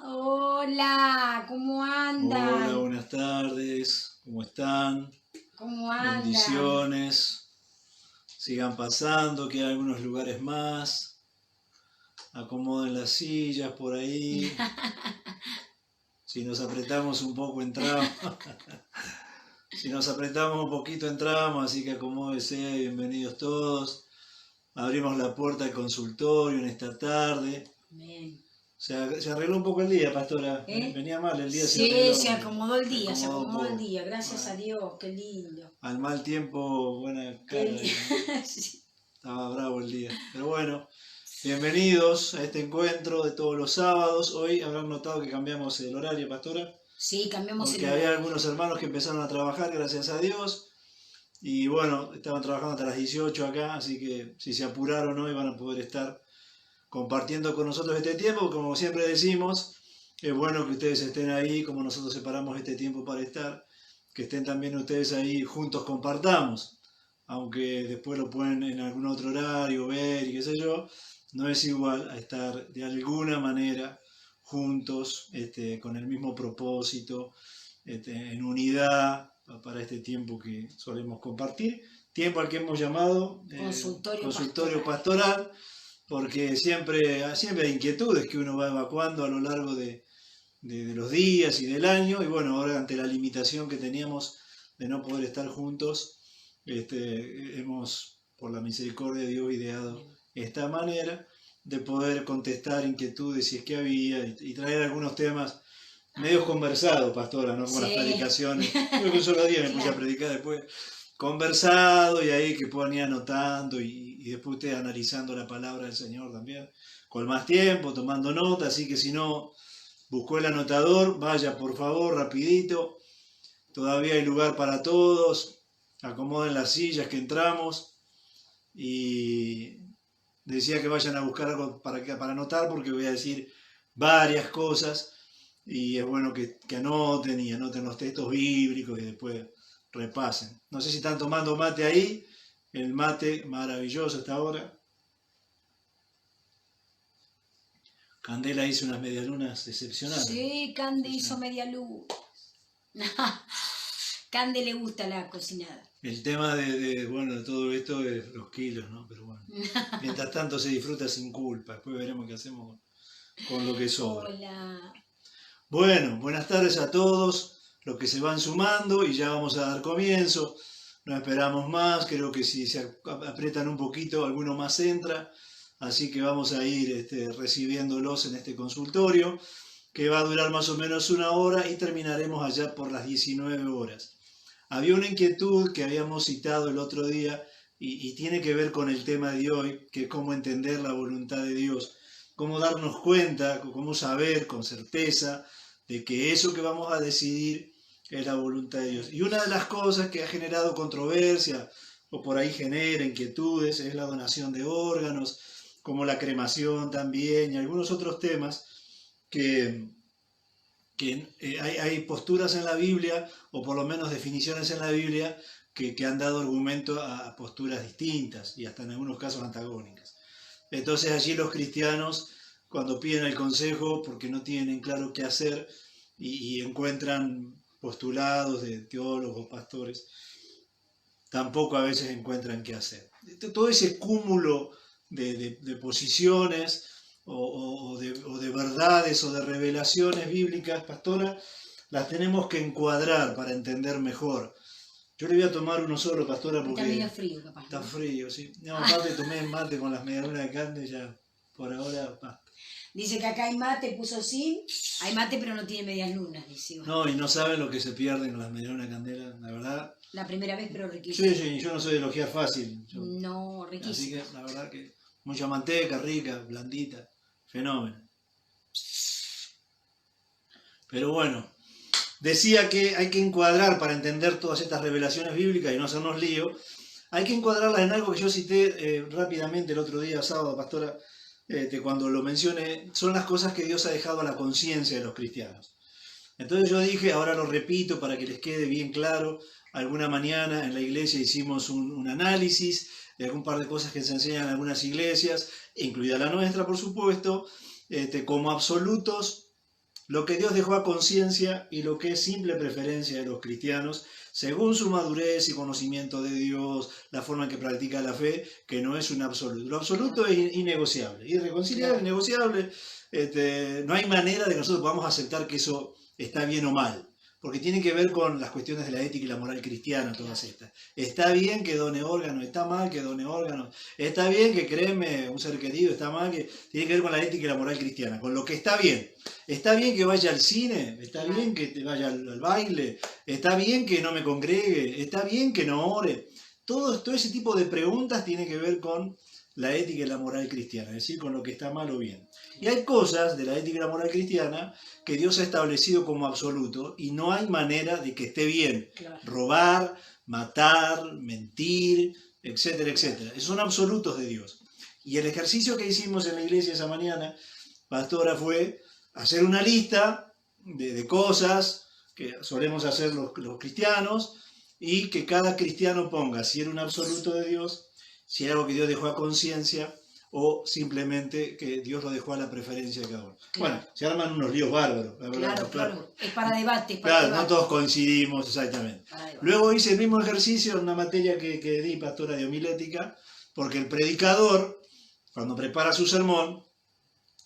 Hola, ¿cómo andan? Hola, buenas tardes, ¿cómo están? ¿Cómo andan? Bendiciones, sigan pasando, que hay algunos lugares más, acomoden las sillas por ahí, si nos apretamos un poco entramos, si nos apretamos un poquito entramos, así que acomódense, bienvenidos todos, abrimos la puerta del consultorio en esta tarde. Bien. Se arregló un poco el día, pastora. Venía mal el día. Sí, se acomodó el día, se acomodó el poco. día, gracias a Dios, qué lindo. Al mal tiempo, buena cara. Sí. Estaba bravo el día. Pero bueno, bienvenidos a este encuentro de todos los sábados. Hoy habrán notado que cambiamos el horario, pastora. Sí, cambiamos porque el horario. había algunos hermanos que empezaron a trabajar, gracias a Dios. Y bueno, estaban trabajando hasta las 18 acá, así que si se apuraron hoy van a poder estar compartiendo con nosotros este tiempo. Como siempre decimos, es bueno que ustedes estén ahí, como nosotros separamos este tiempo para estar, que estén también ustedes ahí, juntos compartamos, aunque después lo pueden en algún otro horario ver y qué sé yo, no es igual a estar de alguna manera juntos, con el mismo propósito, en unidad para este tiempo que solemos compartir, tiempo al que hemos llamado consultorio pastoral, porque siempre hay inquietudes que uno va evacuando a lo largo de los días y del año, y bueno, ahora ante la limitación que teníamos de no poder estar juntos, hemos, por la misericordia de Dios, ideado esta manera de poder contestar inquietudes si es que había, y traer algunos temas medios conversados, pastora, no como las predicaciones. Creo que un solo día me puse a predicar después, conversado, y ahí que puedan ir anotando y después ustedes analizando la palabra del Señor también, con más tiempo, tomando nota. Así que si no buscó el anotador, vaya por favor, rapidito, todavía hay lugar para todos, acomoden las sillas que entramos, y decía que vayan a buscar algo para anotar, porque voy a decir varias cosas, y es bueno que anoten y anoten los textos bíblicos y después repasen. No sé si están tomando mate ahí, el mate maravilloso hasta ahora. Candela hizo unas medialunas excepcionales. Sí, Cande hizo media luz. Cande le gusta la cocinada. El tema de todo esto es los kilos, ¿no? Pero bueno, mientras tanto se disfruta sin culpa. Después veremos qué hacemos con lo que sobra. Hola. Bueno, buenas tardes a todos los que se van sumando, y ya vamos a dar comienzo. No esperamos más, creo que si se aprietan un poquito, alguno más entra. Así que vamos a ir recibiéndolos en este consultorio, que va a durar más o menos 1 hora, y terminaremos allá por las 19 horas. Había una inquietud que habíamos citado el otro día, y tiene que ver con el tema de hoy, que es cómo entender la voluntad de Dios, cómo darnos cuenta, cómo saber con certeza de que eso que vamos a decidir es la voluntad de Dios. Y una de las cosas que ha generado controversia, o por ahí genera inquietudes, es la donación de órganos, como la cremación también, y algunos otros temas que hay posturas en la Biblia, o por lo menos definiciones en la Biblia, que han dado argumento a posturas distintas, y hasta en algunos casos antagónicas. Entonces allí los cristianos, cuando piden el consejo porque no tienen claro qué hacer, y encuentran postulados de teólogos, pastores, tampoco a veces encuentran qué hacer. Todo ese cúmulo de posiciones, o de verdades, o de revelaciones bíblicas, pastora, las tenemos que encuadrar para entender mejor. Yo le voy a tomar uno solo, pastora, porque está medio frío, capaz. Está frío, sí. No, aparte tomé mate con las medialunas de carne, ya por ahora basta. Dice que acá hay mate, puso sí, hay mate pero no tiene medias lunas, dice. No, y no saben lo que se pierden con las medialunas de candela, la verdad. La primera vez, pero riquísimo. Sí, yo no soy de elogiar fácil. No, riquísimo. Así que la verdad que mucha manteca, rica, blandita, fenómeno. Pero bueno, decía que hay que encuadrar, para entender todas estas revelaciones bíblicas y no hacernos lío, hay que encuadrarlas en algo que yo cité rápidamente el otro día, sábado, pastora, cuando lo mencioné. Son las cosas que Dios ha dejado a la conciencia de los cristianos. Entonces yo dije, ahora lo repito para que les quede bien claro. Alguna mañana en la iglesia hicimos un análisis de algún par de cosas que se enseñan en algunas iglesias, incluida la nuestra, por supuesto, como absolutos lo que Dios dejó a conciencia y lo que es simple preferencia de los cristianos, según su madurez y conocimiento de Dios, la forma en que practica la fe, que no es un absoluto. Lo absoluto es innegociable, irreconciliable, innegociable. No hay manera de que nosotros podamos aceptar que eso está bien o mal, porque tiene que ver con las cuestiones de la ética y la moral cristiana, todas estas. Está bien que done órganos, está mal que done órganos, está bien que créeme un ser querido, está mal que... Tiene que ver con la ética y la moral cristiana, con lo que está bien. Está bien que vaya al cine, está bien que te vaya al baile, está bien que no me congregue, está bien que no ore. Todo ese tipo de preguntas tiene que ver con la ética y la moral cristiana, es decir, con lo que está mal o bien. Y hay cosas de la ética y la moral cristiana que Dios ha establecido como absoluto y no hay manera de que esté bien. Claro. Robar, matar, mentir, etcétera, etcétera. Esos son absolutos de Dios. Y el ejercicio que hicimos en la iglesia esa mañana, pastora, fue hacer una lista de cosas que solemos hacer los cristianos y que cada cristiano ponga si era un absoluto de Dios, si era algo que Dios dejó a conciencia o simplemente que Dios lo dejó a la preferencia de cada uno. Claro. Bueno, se arman unos líos bárbaros. La verdad, Claro. Es para debate. Claro, no todos coincidimos exactamente. Luego hice el mismo ejercicio en una materia que di, pastora, de homilética, porque el predicador, cuando prepara su sermón,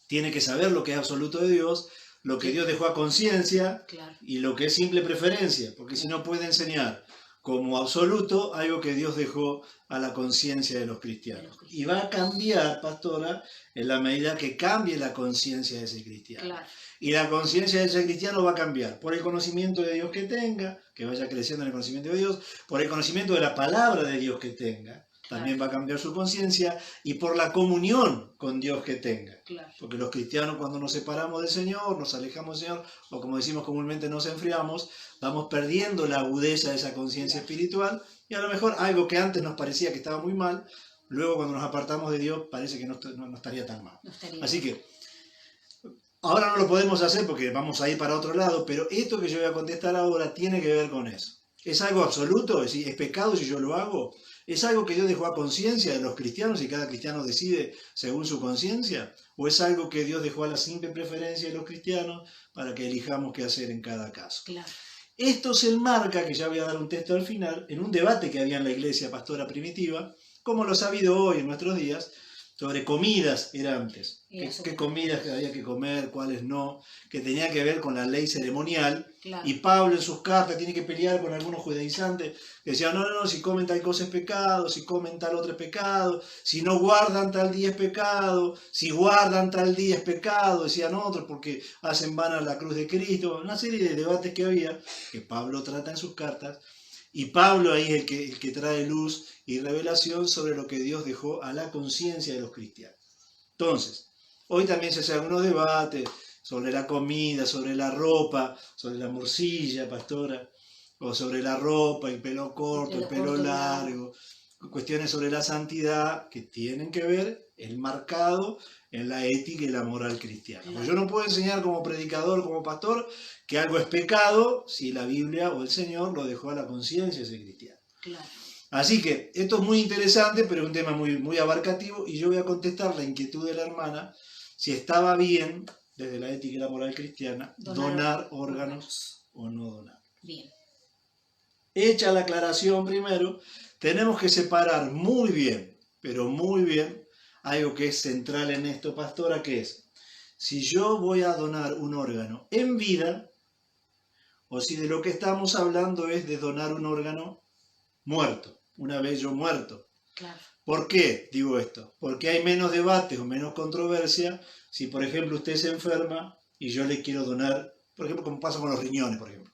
tiene que saber lo que es absoluto de Dios, lo que Dios dejó a conciencia y lo que es simple preferencia, porque si no puede enseñar como absoluto algo que Dios dejó a la conciencia de los cristianos. Y va a cambiar, pastora, en la medida que cambie la conciencia de ese cristiano. Claro. Y la conciencia de ese cristiano va a cambiar por el conocimiento de Dios que tenga, que vaya creciendo en el conocimiento de Dios, por el conocimiento de la palabra de Dios que tenga, también va a cambiar su conciencia, y por la comunión con Dios que tenga. Claro. Porque los cristianos, cuando nos separamos del Señor, nos alejamos del Señor, o como decimos comúnmente, nos enfriamos, vamos perdiendo la agudeza de esa conciencia espiritual, y a lo mejor algo que antes nos parecía que estaba muy mal, luego cuando nos apartamos de Dios parece que no estaría tan mal. Así que ahora no lo podemos hacer porque vamos a ir para otro lado, pero esto que yo voy a contestar ahora tiene que ver con eso. ¿Es algo absoluto? ¿Es pecado si yo lo hago? ¿Es algo que Dios dejó a conciencia de los cristianos y cada cristiano decide según su conciencia? ¿O es algo que Dios dejó a la simple preferencia de los cristianos para que elijamos qué hacer en cada caso? Claro. Esto se enmarca, que ya voy a dar un texto al final, en un debate que había en la iglesia pastora primitiva, como lo ha habido hoy en nuestros días, sobre comidas era antes. ¿Qué comidas había que comer, cuáles no? Que tenía que ver con la ley ceremonial. Claro. Y Pablo en sus cartas tiene que pelear con algunos judaizantes que decían, no, si comen tal cosa es pecado, si comen tal otro es pecado, si no guardan tal día es pecado, si guardan tal día es pecado, decían otros, porque hacen vana la cruz de Cristo. Una serie de debates que había, que Pablo trata en sus cartas. Y Pablo ahí es el que trae luz y revelación sobre lo que Dios dejó a la conciencia de los cristianos. Entonces, hoy también se hacen algunos debates sobre la comida, sobre la ropa, sobre la morcilla, pastora, o sobre la ropa, el pelo corto, el pelo largo, cuestiones sobre la santidad que tienen que ver enmarcado en la ética y la moral cristiana. Pues yo no puedo enseñar como predicador, como pastor, que algo es pecado si la Biblia o el Señor lo dejó a la conciencia de ese cristiano. Claro. Así que esto es muy interesante, pero es un tema muy, muy abarcativo, y yo voy a contestar la inquietud de la hermana, si estaba bien, desde la ética y la moral cristiana, donar órganos o no donar. Bien. Hecha la aclaración primero, tenemos que separar muy bien, pero muy bien, algo que es central en esto, pastora, que es, si yo voy a donar un órgano en vida, o si de lo que estamos hablando es de donar un órgano muerto, una vez yo muerto. Claro. ¿Por qué digo esto? Porque hay menos debates o menos controversia si, por ejemplo, usted se enferma y yo le quiero donar, por ejemplo, como pasa con los riñones, por ejemplo,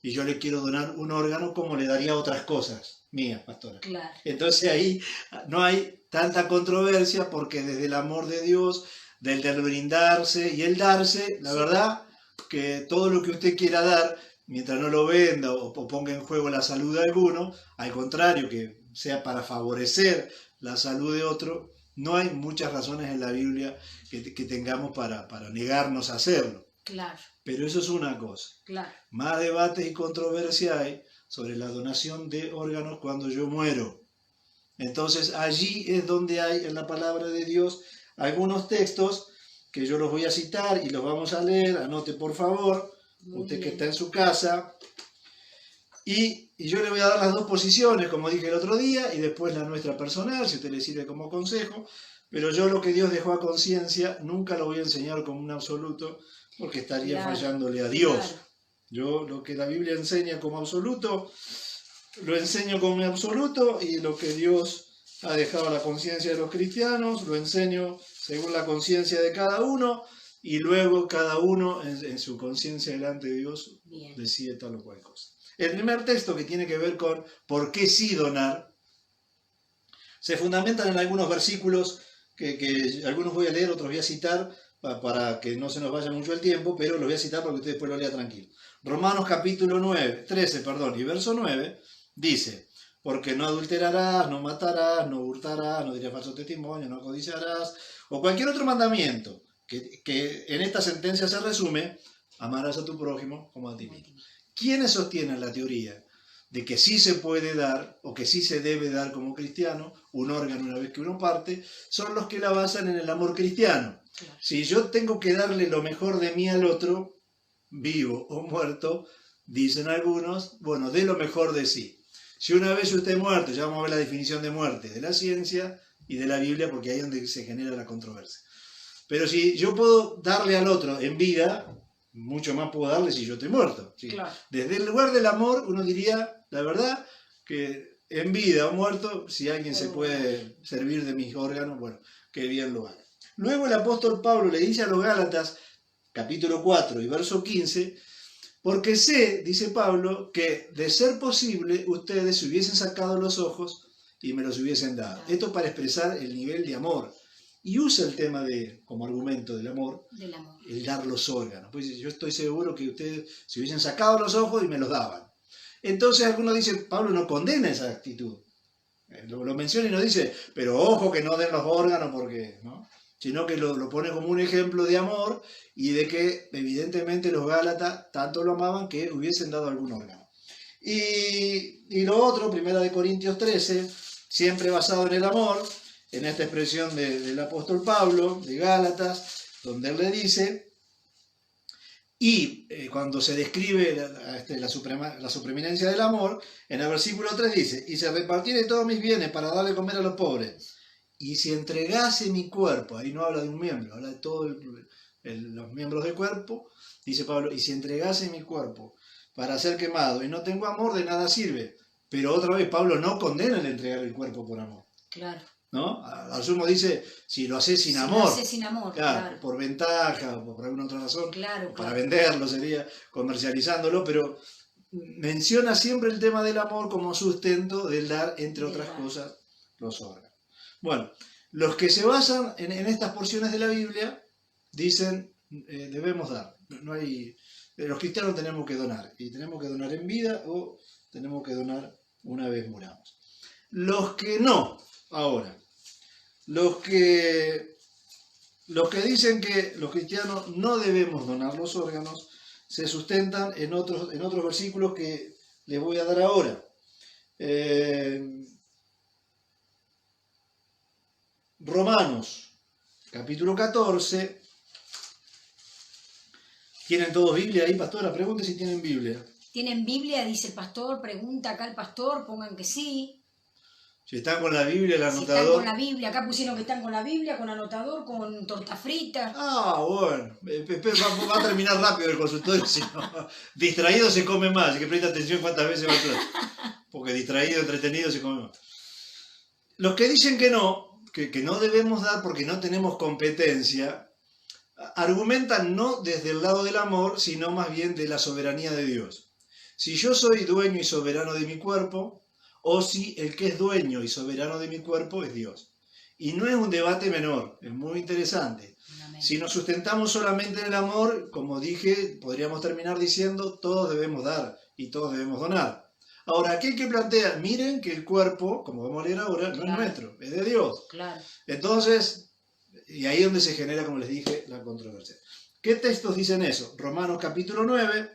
y yo le quiero donar un órgano como le daría otras cosas mías, pastora. Claro. Entonces ahí no hay tanta controversia porque desde el amor de Dios, del brindarse y el darse, la verdad que todo lo que usted quiera dar, mientras no lo venda o ponga en juego la salud de alguno, al contrario, que sea para favorecer la salud de otro, no hay muchas razones en la Biblia que tengamos para negarnos a hacerlo. Claro. Pero eso es una cosa. Claro. Más debate y controversia hay sobre la donación de órganos cuando yo muero. Entonces allí es donde hay en la palabra de Dios algunos textos que yo los voy a citar y los vamos a leer. Anote por favor, Muy usted que bien. está en su casa. Y yo le voy a dar las dos posiciones, como dije el otro día, y después la nuestra personal, si a usted le sirve como consejo. Pero yo lo que Dios dejó a conciencia, nunca lo voy a enseñar como un absoluto, porque estaría Claro, fallándole a Dios. claro. Yo lo que la Biblia enseña como absoluto, lo enseño como absoluto, y lo que Dios ha dejado a la conciencia de los cristianos, lo enseño según la conciencia de cada uno, y luego cada uno en su conciencia delante de Dios Bien. decide tal o cual cosa. El primer texto, que tiene que ver con por qué sí donar, se fundamentan en algunos versículos que algunos voy a leer, otros voy a citar para que no se nos vaya mucho el tiempo, pero los voy a citar para que usted después lo lea tranquilo. Romanos capítulo 13, y verso 9, dice: porque no adulterarás, no matarás, no hurtarás, no dirás falso testimonio, no codiciarás, o cualquier otro mandamiento, que en esta sentencia se resume: amarás a tu prójimo como a ti mismo. ¿Quiénes sostienen la teoría de que sí se puede dar, o que sí se debe dar como cristiano, un órgano una vez que uno parte? Son los que la basan en el amor cristiano. Claro. Si yo tengo que darle lo mejor de mí al otro, vivo o muerto, dicen algunos, bueno, dé lo mejor de sí. Si una vez usted es muerto, ya vamos a ver la definición de muerte de la ciencia y de la Biblia, porque ahí es donde se genera la controversia. Pero si yo puedo darle al otro en vida, mucho más puedo darle si yo estoy muerto. ¿Sí? Claro. Desde el lugar del amor, uno diría, la verdad, que en vida o muerto, si alguien se puede servir de mis órganos, bueno, que bien lo haga. Luego el apóstol Pablo le dice a los Gálatas, capítulo 4 y verso 15, porque sé, dice Pablo, que de ser posible ustedes se hubiesen sacado los ojos y me los hubiesen dado. Esto para expresar el nivel de amor. Y usa el tema como argumento del amor, el dar los órganos. Pues yo estoy seguro que ustedes se hubiesen sacado los ojos y me los daban. Entonces algunos dicen, Pablo no condena esa actitud. Lo menciona y nos dice, pero ojo que no den los órganos porque, ¿no? Sino que lo pone como un ejemplo de amor y de que evidentemente los Gálatas tanto lo amaban que hubiesen dado algún órgano. Y lo otro, 1 Corintios 13, siempre basado en el amor, en esta expresión del apóstol Pablo, de Gálatas, donde él le dice, y cuando se describe la supreeminencia del amor, en el versículo 3 dice, y se repartiere todos mis bienes para darle comer a los pobres, y si entregase mi cuerpo, ahí no habla de un miembro, habla de todos los miembros del cuerpo, dice Pablo, y si entregase mi cuerpo para ser quemado y no tengo amor, de nada sirve. Pero otra vez Pablo no condena el entregar el cuerpo por amor. Claro. ¿No? Al sumo dice, si lo haces sin amor. Lo haces sin amor, claro. Por ventaja o por alguna otra razón. Claro, para venderlo sería comercializándolo, pero menciona siempre el tema del amor como sustento del dar, entre otras cosas, los órganos. Bueno, los que se basan en estas porciones de la Biblia dicen, debemos dar. No hay, los cristianos tenemos que donar, y tenemos que donar en vida o tenemos que donar una vez muramos. Los que no, ahora, los que dicen que los cristianos no debemos donar los órganos se sustentan en otros versículos que les voy a dar ahora. Romanos, capítulo 14. ¿Tienen todos Biblia ahí, pastora? Pregunte si tienen Biblia. ¿Tienen Biblia? Dice el pastor, pregunta acá el pastor, pongan que sí. Si están con la Biblia, el anotador. Si están con la Biblia, acá pusieron que están con la Biblia, con anotador, con torta frita. Ah, bueno. Va a terminar rápido el consultorio, si no. Distraído se come más, así que presta atención cuántas veces va a clase. Porque distraído, entretenido se come más. Los que dicen que no debemos dar porque no tenemos competencia, argumentan no desde el lado del amor, sino más bien de la soberanía de Dios. Si yo soy dueño y soberano de mi cuerpo, o si el que es dueño y soberano de mi cuerpo es Dios. Y no es un debate menor, es muy interesante. Amén. Si nos sustentamos solamente en el amor, como dije, podríamos terminar diciendo todos debemos dar y todos debemos donar. Ahora, aquel que plantea, miren que el cuerpo, como vamos a leer ahora, no es nuestro, es de Dios. Claro. Entonces, y ahí es donde se genera, como les dije, la controversia. ¿Qué textos dicen eso? Romanos capítulo 9.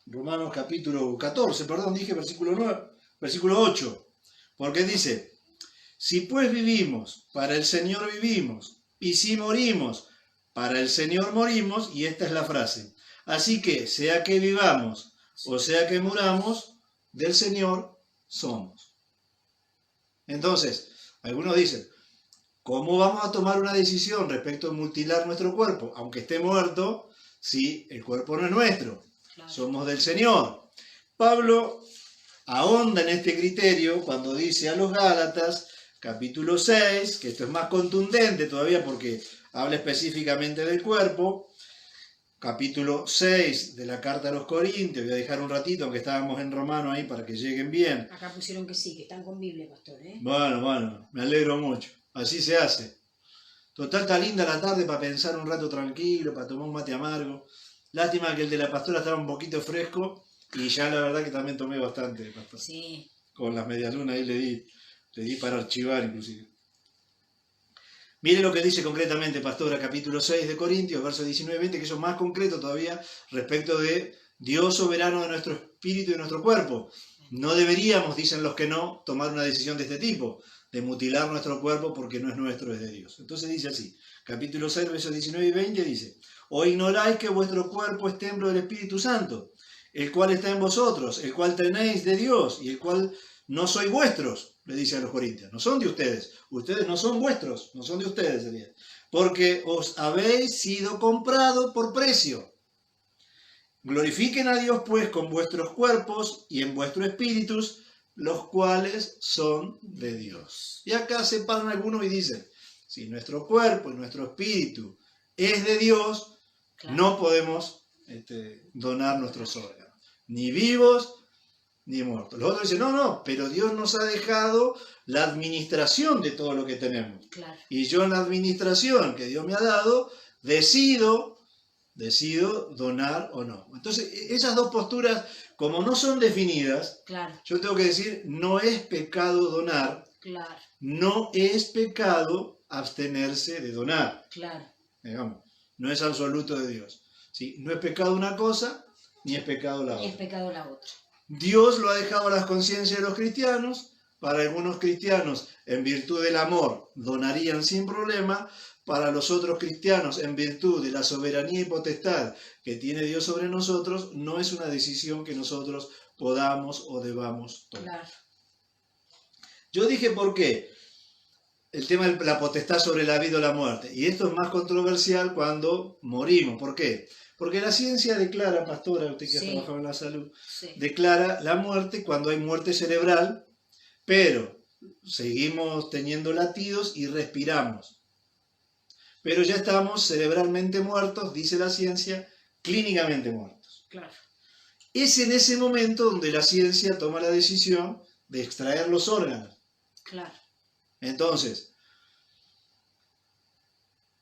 Romanos capítulo 14, perdón, dije versículo 9, versículo 8, porque dice, Si pues vivimos, para el Señor vivimos, y si morimos, para el Señor morimos, y esta es la frase. Así que, sea que vivamos, o sea que muramos, del Señor somos. Entonces, algunos dicen, ¿cómo vamos a tomar una decisión respecto a mutilar nuestro cuerpo? Aunque esté muerto, si el cuerpo no es nuestro, Claro. somos del Señor. Pablo ahonda en este criterio cuando dice a los Gálatas, capítulo 6, que esto es más contundente todavía porque habla específicamente del cuerpo, capítulo 6 de la carta a los Corintios, voy a dejar un ratito, aunque estábamos en romano ahí para que lleguen bien. Acá pusieron que sí, que están con Biblia, pastor, ¿eh? Bueno, me alegro mucho, así se hace. Total, está linda la tarde para pensar un rato tranquilo, para tomar un mate amargo. Lástima que el de la pastora estaba un poquito fresco y ya la verdad que también tomé bastante, pastor. Sí. Con las medialunas ahí le di para archivar inclusive. Mire lo que dice concretamente, pastora, capítulo 6 de Corintios, versos 19 y 20, que eso es más concreto todavía respecto de Dios soberano de nuestro espíritu y de nuestro cuerpo. No deberíamos, dicen los que no, tomar una decisión de este tipo, de mutilar nuestro cuerpo porque no es nuestro, es de Dios. Entonces dice así, capítulo 6, versos 19 y 20 dice, ¿o ignoráis que vuestro cuerpo es templo del Espíritu Santo, el cual está en vosotros, el cual tenéis de Dios y el cual no sois vuestros? Le dice a los corintios, no son de ustedes, ustedes no son vuestros, no son de ustedes, sería, porque os habéis sido comprado por precio. Glorifiquen a Dios pues con vuestros cuerpos y en vuestros espíritus, los cuales son de Dios. Y acá se paran algunos y dicen, si nuestro cuerpo y nuestro espíritu es de Dios, Claro. no podemos donar nuestros órganos, ni vivos ni muertos. Los otros dicen, no, pero Dios nos ha dejado la administración de todo lo que tenemos. Claro. Y yo en la administración que Dios me ha dado, decido donar o no. Entonces, esas dos posturas, como no son definidas, Claro. yo tengo que decir, no es pecado donar, Claro. no es pecado abstenerse de donar. Claro. Digamos, no es absoluto de Dios. ¿Sí? No es pecado una cosa, ni es pecado la Ni es otra. pecado la otra. Dios lo ha dejado a las conciencias de los cristianos. Para algunos cristianos, en virtud del amor, donarían sin problema. Para los otros cristianos, en virtud de la soberanía y potestad que tiene Dios sobre nosotros, no es una decisión que nosotros podamos o debamos tomar. Claro. Yo dije por qué. El tema de la potestad sobre la vida o la muerte. Y esto es más controversial cuando morimos. ¿Por qué? Porque la ciencia declara, pastora, usted que ha trabajado en la salud, declara la muerte cuando hay muerte cerebral, pero seguimos teniendo latidos y respiramos. Pero ya estamos cerebralmente muertos, dice la ciencia, clínicamente muertos. Claro. Es en ese momento donde la ciencia toma la decisión de extraer los órganos. Claro. Entonces,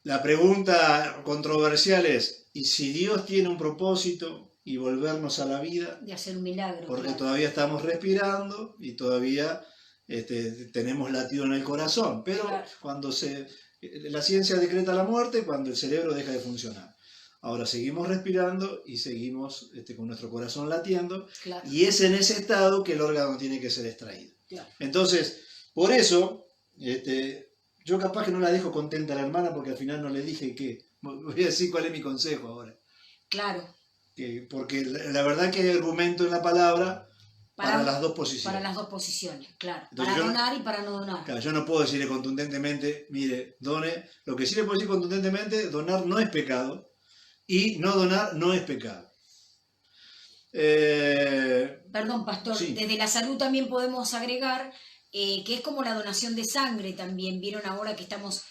la pregunta controversial es, ¿y si Dios tiene un propósito y volvernos a la vida? De hacer un milagro. Porque claro. todavía estamos respirando y todavía tenemos latido en el corazón. Pero Claro. cuando la ciencia decreta la muerte, cuando el cerebro deja de funcionar. Ahora seguimos respirando y seguimos con nuestro corazón latiendo. Claro. Y es en ese estado que el órgano tiene que ser extraído. Claro. Entonces, por eso, yo capaz que no la dejo contenta a la hermana porque al final no le dije que, voy a decir cuál es mi consejo ahora. Claro. Porque la verdad que hay argumento en la palabra para las dos posiciones. Para las dos posiciones, claro. Entonces, para donar y para no donar. Claro, yo no puedo decirle contundentemente, mire, done. Lo que sí le puedo decir contundentemente, donar no es pecado y no donar no es pecado. Perdón, pastor, sí. Desde la salud también podemos agregar que es como la donación de sangre también. Vieron ahora que estamos,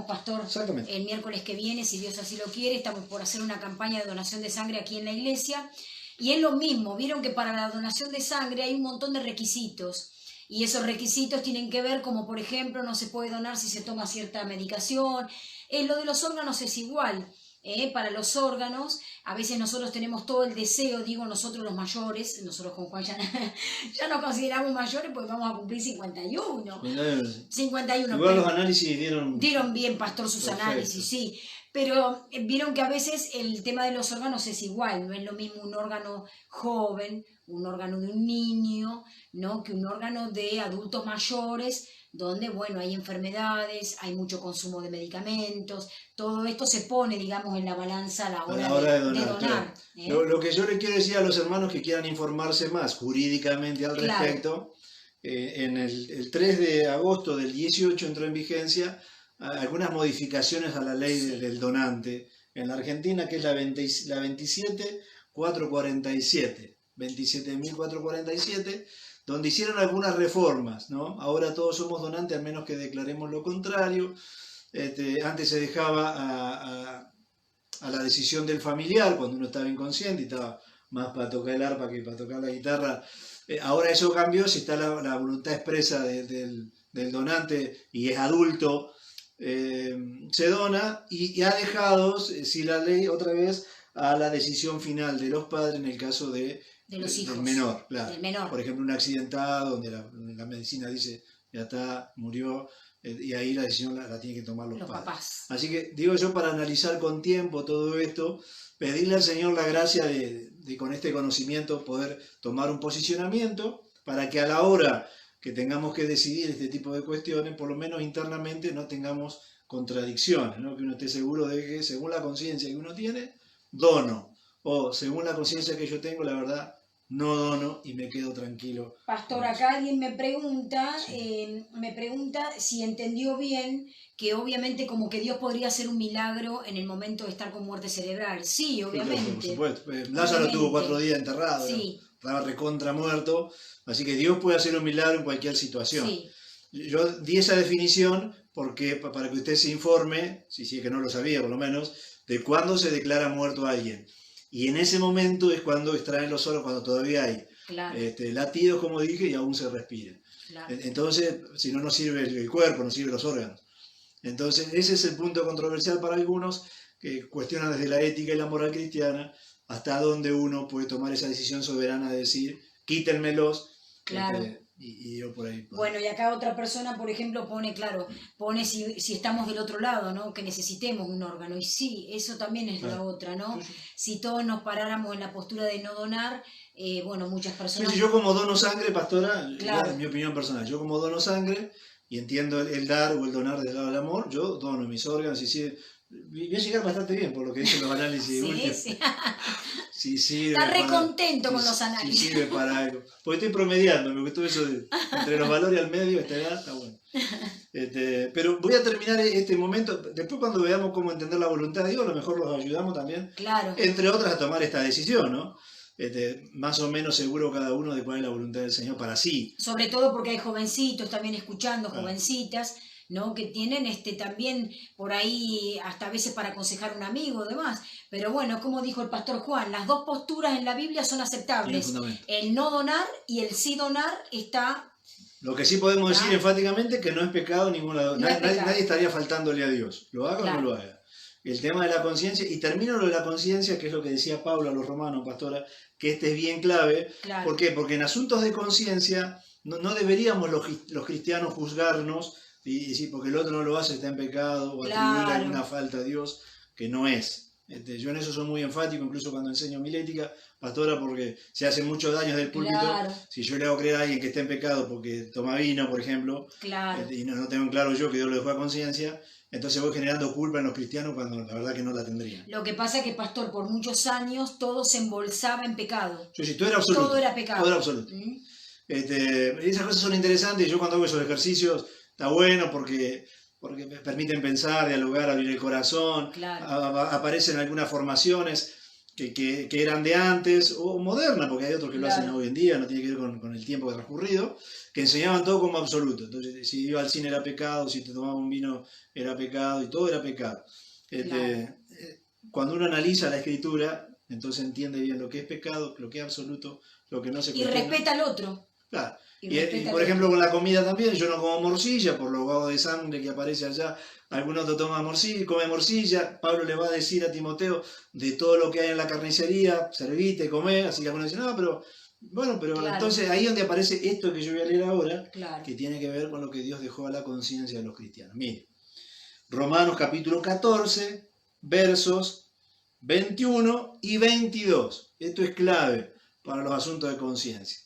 pastor, el miércoles que viene, si Dios así lo quiere, estamos por hacer una campaña de donación de sangre aquí en la iglesia. Y es lo mismo, vieron que para la donación de sangre hay un montón de requisitos. Y esos requisitos tienen que ver como, por ejemplo, no se puede donar si se toma cierta medicación. Lo de los órganos es igual. Para los órganos, a veces nosotros tenemos todo el deseo, digo nosotros los mayores, nosotros con Juan ya nos consideramos mayores porque vamos a cumplir 51. 51. Igual los análisis dieron bien, pastor, sus perfecto. análisis, sí. Pero vieron que a veces el tema de los órganos es igual, no es lo mismo un órgano joven, un órgano de un niño, ¿no? Que un órgano de adultos mayores, donde, bueno, hay enfermedades, hay mucho consumo de medicamentos, todo esto se pone, digamos, en la balanza a la hora de donar. Claro. Lo que yo le quiero decir a los hermanos que quieran informarse más jurídicamente al respecto, en el 3 de agosto del 18 entró en vigencia algunas modificaciones a la ley del donante en la Argentina, que es la 27.447, 27.447, donde hicieron algunas reformas, ¿no? Ahora todos somos donantes a menos que declaremos lo contrario. Antes se dejaba a la decisión del familiar cuando uno estaba inconsciente y estaba más para tocar el arpa que para tocar la guitarra. Ahora eso cambió, si está la voluntad expresa del donante y es adulto, se dona y ha dejado, si la ley otra vez, a la decisión final de los padres en el caso de los hijos, del menor, claro. Del menor. Por ejemplo, un accidentado donde la medicina dice ya está, murió, y ahí la decisión la tienen que tomar los padres. Papás. Así que digo yo, para analizar con tiempo todo esto, pedirle al Señor la gracia de con este conocimiento poder tomar un posicionamiento para que a la hora que tengamos que decidir este tipo de cuestiones, por lo menos internamente no tengamos contradicciones, ¿no? Que uno esté seguro de que según la conciencia que uno tiene, dono, o según la conciencia que yo tengo, la verdad, no dono y me quedo tranquilo. Pastor, acá alguien me pregunta si entendió bien que obviamente como que Dios podría hacer un milagro en el momento de estar con muerte cerebral. Sí, obviamente. Por supuesto. Lázaro estuvo 4 días enterrado, sí. Estaba recontra muerto, así que Dios puede hacer un milagro en cualquier situación. Sí. Yo di esa definición porque para que usted se informe, si es que no lo sabía por lo menos, de cuándo se declara muerto a alguien. Y en ese momento es cuando extraen los órganos, cuando todavía hay latidos, como dije, y aún se respira. Claro. Entonces, si no nos sirve el cuerpo, nos sirven los órganos. Entonces, ese es el punto controversial para algunos, que cuestionan desde la ética y la moral cristiana hasta dónde uno puede tomar esa decisión soberana de decir, quítenmelos. Claro. Y yo por ahí. Bueno, y acá otra persona, por ejemplo, pone si estamos del otro lado, ¿no? Que necesitemos un órgano. Y sí, eso también es la otra, ¿no? Sí. Si todos nos paráramos en la postura de no donar, bueno, muchas personas... Sí, yo como dono sangre, pastora, claro, en mi opinión personal, yo como dono sangre y entiendo el dar o el donar del lado del amor, yo dono mis órganos y sí, voy a llegar bastante bien por lo que dicen los análisis. Sí. Sí, está re contento con los análisis. Sí, sirve para algo. Porque estoy promediando, me gustó eso entre los valores al medio, esta edad está bueno. Pero voy a terminar este momento, después cuando veamos cómo entender la voluntad de Dios, a lo mejor los ayudamos también, claro, entre otras, a tomar esta decisión, ¿no? Más o menos seguro cada uno de cuál es la voluntad del Señor para sí. Sobre todo porque hay jovencitos también escuchando, jovencitas, ¿no? Que tienen también por ahí hasta a veces para aconsejar a un amigo y demás. Pero bueno, como dijo el pastor Juan, las dos posturas en la Biblia son aceptables. El no donar y el sí donar está... Lo que sí podemos decir enfáticamente que no es pecado ninguna. Nadie estaría faltándole a Dios. Lo haga o no lo haga. El tema de la conciencia, y termino lo de la conciencia, que es lo que decía Pablo a los romanos, pastora, que este es bien clave. Claro. ¿Por qué? Porque en asuntos de conciencia no deberíamos los cristianos juzgarnos y decir porque el otro no lo hace, está en pecado, o atribuirle alguna falta a Dios que no es. Yo en eso soy muy enfático, incluso cuando enseño milética, pastora, porque se hace mucho daño desde el púlpito. Claro. Si yo le hago creer a alguien que está en pecado porque toma vino, por ejemplo, y no tengo en claro yo que Dios lo dejó a conciencia, entonces voy generando culpa en los cristianos cuando la verdad que no la tendrían. Lo que pasa es que, pastor, por muchos años todo se embolsaba en pecado. Sí, todo era absoluto. Todo era pecado. Todo era absoluto. Esas cosas son interesantes. Yo cuando hago esos ejercicios, está bueno porque me permiten pensar, dialogar, abrir el corazón. Claro. Aparecen algunas formaciones que eran de antes o modernas, porque hay otros que lo hacen hoy en día, no tiene que ver con el tiempo que ha transcurrido, que enseñaban todo como absoluto. Entonces, si iba al cine era pecado, si te tomaba un vino era pecado, y todo era pecado. Cuando uno analiza la Escritura, entonces entiende bien lo que es pecado, lo que es absoluto, lo que no se cuestiona. Y respeta al otro. Claro. Y por ejemplo con la comida también, yo no como morcilla por los vagos de sangre que aparece allá, algún otro come morcilla, Pablo le va a decir a Timoteo de todo lo que hay en la carnicería, servite, comé, así que algunos dicen, no, pero entonces ahí es donde aparece esto que yo voy a leer ahora, que tiene que ver con lo que Dios dejó a la conciencia de los cristianos. Mire, Romanos capítulo 14, versos 21 y 22. Esto es clave para los asuntos de conciencia.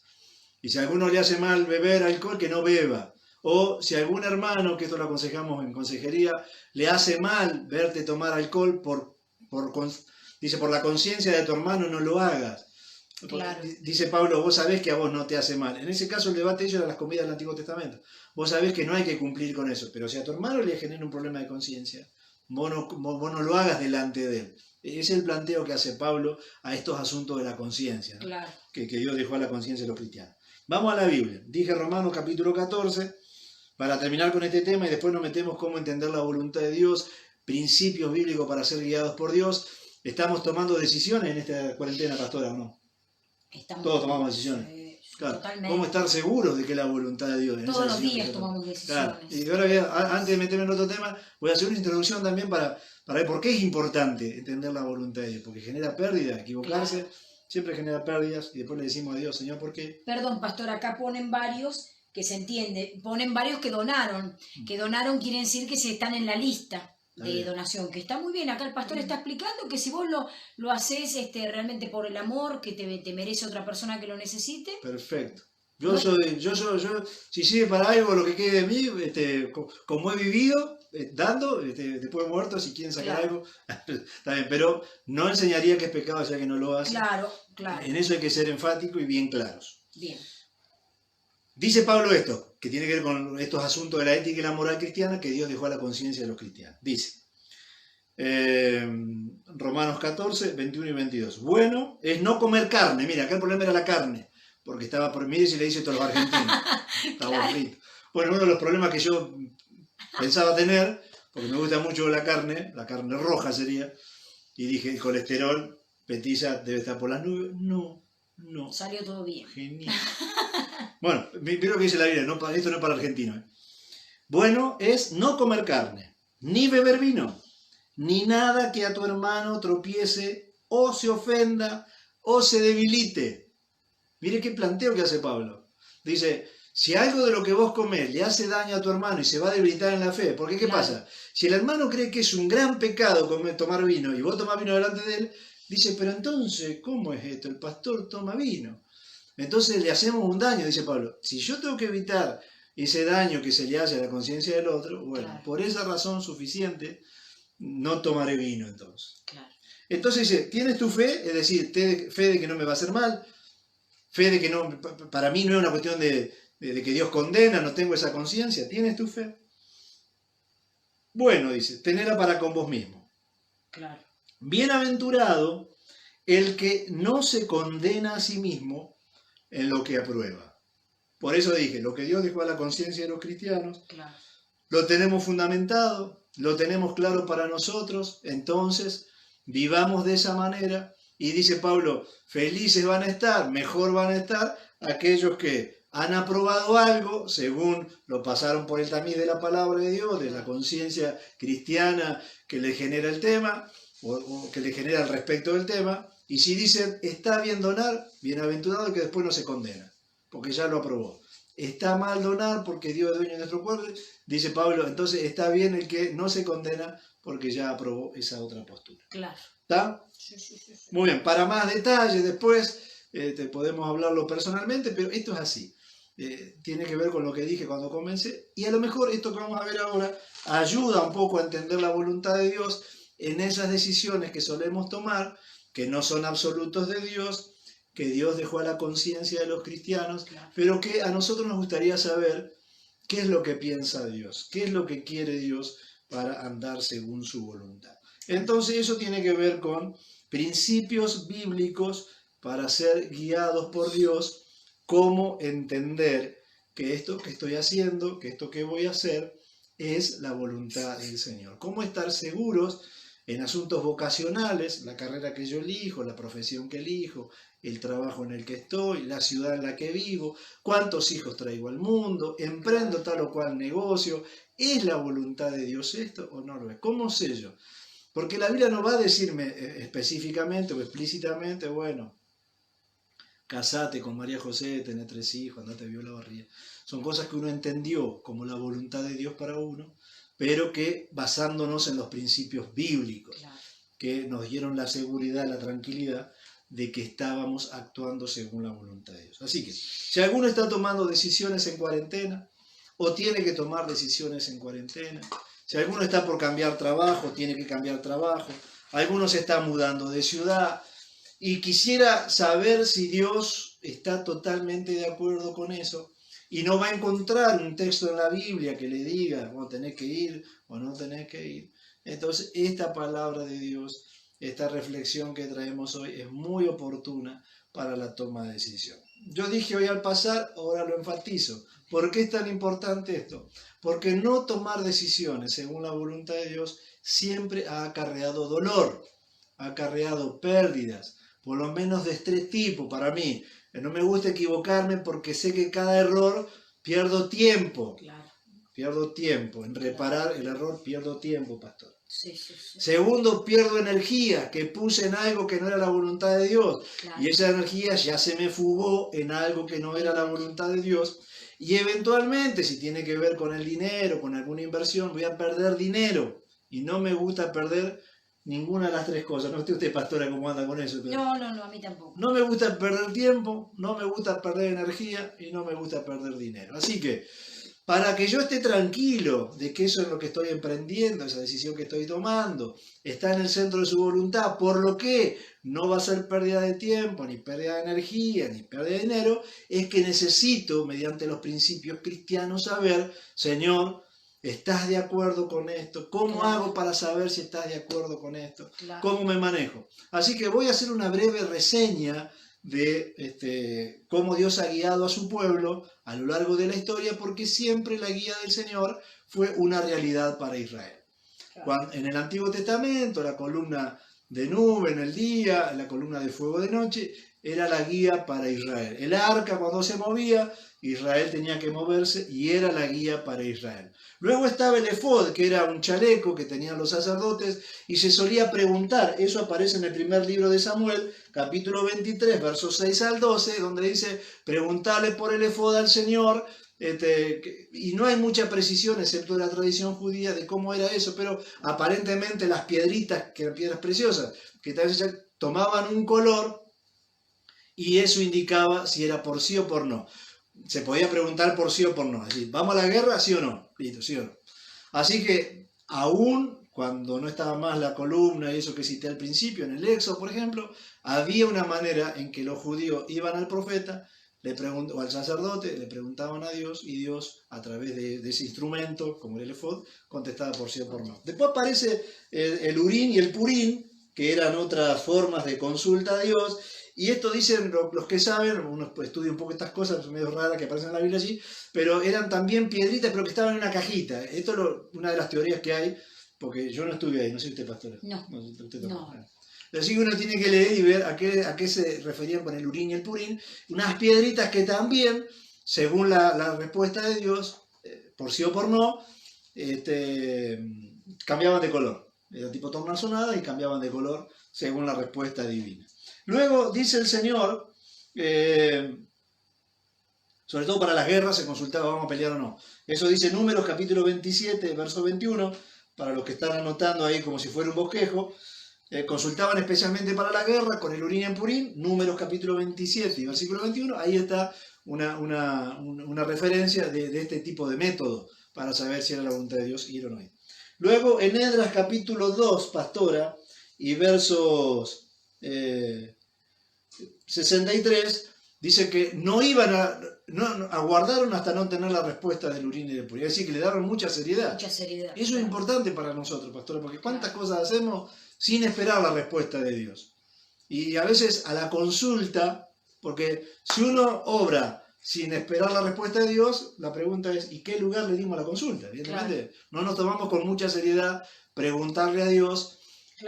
Y si a alguno le hace mal beber alcohol, que no beba. O si a algún hermano, que esto lo aconsejamos en consejería, le hace mal verte tomar alcohol dice, por la conciencia de tu hermano no lo hagas. Claro. Dice Pablo, vos sabés que a vos no te hace mal. En ese caso el debate era las comidas del Antiguo Testamento. Vos sabés que no hay que cumplir con eso, pero si a tu hermano le genera un problema de conciencia, vos no lo hagas delante de él. Ese es el planteo que hace Pablo a estos asuntos de la conciencia, ¿no? Claro. que Dios dejó a la conciencia de los cristianos. Vamos a la Biblia. Dije Romanos capítulo 14, para terminar con este tema, y después nos metemos cómo entender la voluntad de Dios, principios bíblicos para ser guiados por Dios. Estamos tomando decisiones en esta cuarentena, pastora, ¿o no? Todos tomamos decisiones. Claro. Totalmente. ¿Cómo estar seguros de que es la voluntad de Dios? Todos los días tomamos decisiones. Claro. Y ahora, antes de meterme en otro tema, voy a hacer una introducción también para ver por qué es importante entender la voluntad de Dios. Porque genera pérdida, equivocarse, claro. Siempre genera pérdidas, y después le decimos a Dios, Señor, ¿por qué? Perdón, pastor, acá ponen varios que se entiende, ponen varios que donaron. Que donaron quiere decir que se están en la lista de donación, que está muy bien. Acá el pastor está explicando que si vos lo haces realmente por el amor que te merece otra persona que lo necesite. Perfecto. Yo, si sirve para algo lo que quede de mí, como he vivido, dando, después de muerto, si quieren sacar algo, está bien, pero no enseñaría que es pecado ya que no lo hace. Claro, claro. En eso hay que ser enfático y bien claros. Bien. Dice Pablo esto, que tiene que ver con estos asuntos de la ética y la moral cristiana que Dios dejó a la conciencia de los cristianos. Dice, Romanos 14, 21 y 22. Bueno, es no comer carne. Mira, acá el problema era la carne, porque estaba por mí, si le dice esto a los argentinos. Estaba frito. Bueno, uno de los problemas que yo pensaba tener, porque me gusta mucho la carne roja sería, y dije, el colesterol, Petilla debe estar por las nubes. No. Salió todo bien. Genial. Bueno, mira lo que dice la Biblia, esto no es para argentinos. Bueno, es no comer carne, ni beber vino, ni nada que a tu hermano tropiece, o se ofenda, o se debilite. Mire qué planteo que hace Pablo. Dice, si algo de lo que vos comés le hace daño a tu hermano y se va a debilitar en la fe, porque ¿qué pasa? Si el hermano cree que es un gran pecado tomar vino y vos tomás vino delante de él, dice, pero entonces, ¿cómo es esto? El pastor toma vino. Entonces le hacemos un daño, dice Pablo. Si yo tengo que evitar ese daño que se le hace a la conciencia del otro, bueno, por esa razón suficiente, no tomaré vino entonces. Claro. Entonces dice, ¿tienes tu fe? Es decir, fe de que no me va a hacer mal, fe de que no, para mí no es una cuestión de que Dios condena, no tengo esa conciencia. ¿Tienes tu fe? Bueno, dice, tenela para con vos mismo. Claro. Bienaventurado el que no se condena a sí mismo en lo que aprueba. Por eso dije, lo que Dios dejó a la conciencia de los cristianos, claro, lo tenemos fundamentado, lo tenemos claro para nosotros, entonces vivamos de esa manera. Y dice Pablo, felices van a estar, mejor van a estar aquellos que han aprobado algo según lo pasaron por el tamiz de la palabra de Dios, de la conciencia cristiana que le genera el tema, o que le genera el respecto del tema. Y si dicen, está bien donar, bienaventurado el que después no se condena, porque ya lo aprobó. Está mal donar porque Dios es dueño de nuestro cuerpo, dice Pablo, entonces está bien el que no se condena porque ya aprobó esa otra postura. Claro. ¿Está? Sí. Muy bien, para más detalles después podemos hablarlo personalmente, pero esto es así. Tiene que ver con lo que dije cuando comencé, y a lo mejor esto que vamos a ver ahora ayuda un poco a entender la voluntad de Dios en esas decisiones que solemos tomar, que no son absolutos de Dios, que Dios dejó a la conciencia de los cristianos, claro, pero que a nosotros nos gustaría saber qué es lo que piensa Dios, qué es lo que quiere Dios para andar según su voluntad. Entonces eso tiene que ver con principios bíblicos para ser guiados por Dios, cómo entender que esto que estoy haciendo, que esto que voy a hacer, es la voluntad del Señor. Cómo estar seguros en asuntos vocacionales, la carrera que yo elijo, la profesión que elijo, el trabajo en el que estoy, la ciudad en la que vivo, cuántos hijos traigo al mundo, emprendo tal o cual negocio, ¿es la voluntad de Dios esto o no lo es? ¿Cómo sé yo? Porque la Biblia no va a decirme específicamente o explícitamente, bueno, casate con María José, tenés 3 hijos, andate a violar la barriga. Son cosas que uno entendió como la voluntad de Dios para uno, pero que basándonos en los principios bíblicos, claro, que nos dieron la seguridad, la tranquilidad de que estábamos actuando según la voluntad de Dios. Así que, si alguno está tomando decisiones en cuarentena, o tiene que tomar decisiones en cuarentena, si alguno está por cambiar trabajo, tiene que cambiar trabajo, alguno se está mudando de ciudad, y quisiera saber si Dios está totalmente de acuerdo con eso, y no va a encontrar un texto en la Biblia que le diga, bueno, tenés que ir o no tenés que ir. Entonces, esta palabra de Dios, esta reflexión que traemos hoy es muy oportuna para la toma de decisión. Yo dije hoy al pasar, ahora lo enfatizo. ¿Por qué es tan importante esto? Porque no tomar decisiones según la voluntad de Dios siempre ha acarreado dolor, ha acarreado pérdidas, por lo menos de este tipo para mí. No me gusta equivocarme porque sé que cada error pierdo tiempo. Claro. Pierdo tiempo. En reparar el error pierdo tiempo, pastor. Sí. Segundo, pierdo energía que puse en algo que no era la voluntad de Dios. Claro. Y esa energía ya se me fugó en algo que no era la voluntad de Dios. Y eventualmente, si tiene que ver con el dinero, con alguna inversión, voy a perder dinero. Y no me gusta perder ninguna de las tres cosas. No sé usted, pastora, cómo anda con eso. Pero no, a mí tampoco. No me gusta perder tiempo, no me gusta perder energía y no me gusta perder dinero. Así que, para que yo esté tranquilo de que eso es lo que estoy emprendiendo, esa decisión que estoy tomando, está en el centro de su voluntad, por lo que no va a ser pérdida de tiempo, ni pérdida de energía, ni pérdida de dinero, es que necesito, mediante los principios cristianos, saber, Señor, ¿estás de acuerdo con esto? ¿Cómo claro. hago para saber si estás de acuerdo con esto? Claro. ¿Cómo me manejo? Así que voy a hacer una breve reseña de cómo Dios ha guiado a su pueblo a lo largo de la historia, porque siempre la guía del Señor fue una realidad para Israel. Claro. En el Antiguo Testamento, la columna de nube en el día, la columna de fuego de noche, era la guía para Israel. El arca, cuando se movía, Israel tenía que moverse y era la guía para Israel. Luego estaba el efod, que era un chaleco que tenían los sacerdotes, y se solía preguntar, eso aparece en el primer libro de Samuel, capítulo 23, versos 6 al 12, donde dice, preguntarle por el efod al Señor, y no hay mucha precisión, excepto la tradición judía, de cómo era eso, pero aparentemente las piedritas, que eran piedras preciosas, que tal vez tomaban un color, y eso indicaba si era por sí o por no. Se podía preguntar por sí o por no. Es decir, ¿vamos a la guerra? ¿Sí o no? Listo, ¿sí o no? Así que, aún cuando no estaba más la columna y eso que cité al principio, en el Éxodo, por ejemplo, había una manera en que los judíos iban al profeta o al sacerdote, le preguntaban a Dios, y Dios, a través de ese instrumento, como el efod, contestaba por sí o por no. Después aparece el Urín y el Purín, que eran otras formas de consulta a Dios. Y esto dicen los que saben, uno estudia un poco estas cosas, son medio raras que aparecen en la Biblia allí, pero eran también piedritas, pero que estaban en una cajita. Esto es una de las teorías que hay, porque yo no estuve ahí, no sé usted, pastora. No. Así que uno tiene que leer y ver a qué se referían con el Urín y el Purín. Unas piedritas que también, según la respuesta de Dios, por sí o por no, cambiaban de color. Era tipo tornasonada y cambiaban de color según la respuesta divina. Luego dice el Señor, sobre todo para las guerras se consultaba, ¿vamos a pelear o no? Eso dice Números capítulo 27, verso 21, para los que están anotando ahí como si fuera un bosquejo. Consultaban especialmente para la guerra con el Urín y el Purín, Números capítulo 27 y versículo 21, ahí está una referencia de este tipo de método para saber si era la voluntad de Dios ir o no ir. Luego en Esdras capítulo 2, pastora, y versos 63, dice que no aguardaron hasta no tener la respuesta del Urín y del Purín. Es decir, que le daron mucha seriedad. Eso es importante para nosotros, pastora, porque cuántas cosas hacemos sin esperar la respuesta de Dios. Y a veces a la consulta, porque si uno obra sin esperar la respuesta de Dios, la pregunta es, ¿y qué lugar le dimos a la consulta? Evidentemente, no nos tomamos con mucha seriedad preguntarle a Dios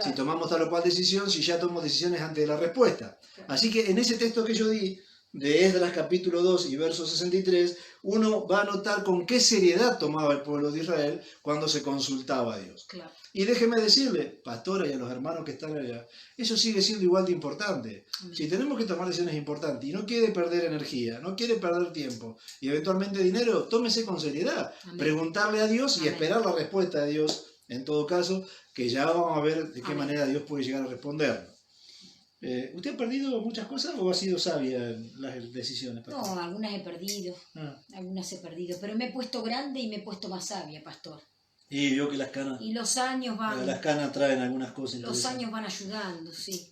si tomamos tal o cual decisión, si ya tomamos decisiones antes de la respuesta. Así que en ese texto que yo di, de Esdras capítulo 2 y verso 63, uno va a notar con qué seriedad tomaba el pueblo de Israel cuando se consultaba a Dios. Claro. Y déjeme decirle, pastora y a los hermanos que están allá, eso sigue siendo igual de importante. Si tenemos que tomar decisiones importantes y no quiere perder energía, no quiere perder tiempo y eventualmente dinero, tómese con seriedad. Amén. Preguntarle a Dios y esperar la respuesta de Dios, en todo caso, que ya vamos a ver de qué manera Dios puede llegar a respondernos. ¿Usted ha perdido muchas cosas o ha sido sabia en las decisiones, pastor? No, algunas he perdido, algunas he perdido, pero me he puesto grande y me he puesto más sabia, pastor. Y veo que las canas... Y los años van... Las canas traen algunas cosas. Los años van ayudando, sí.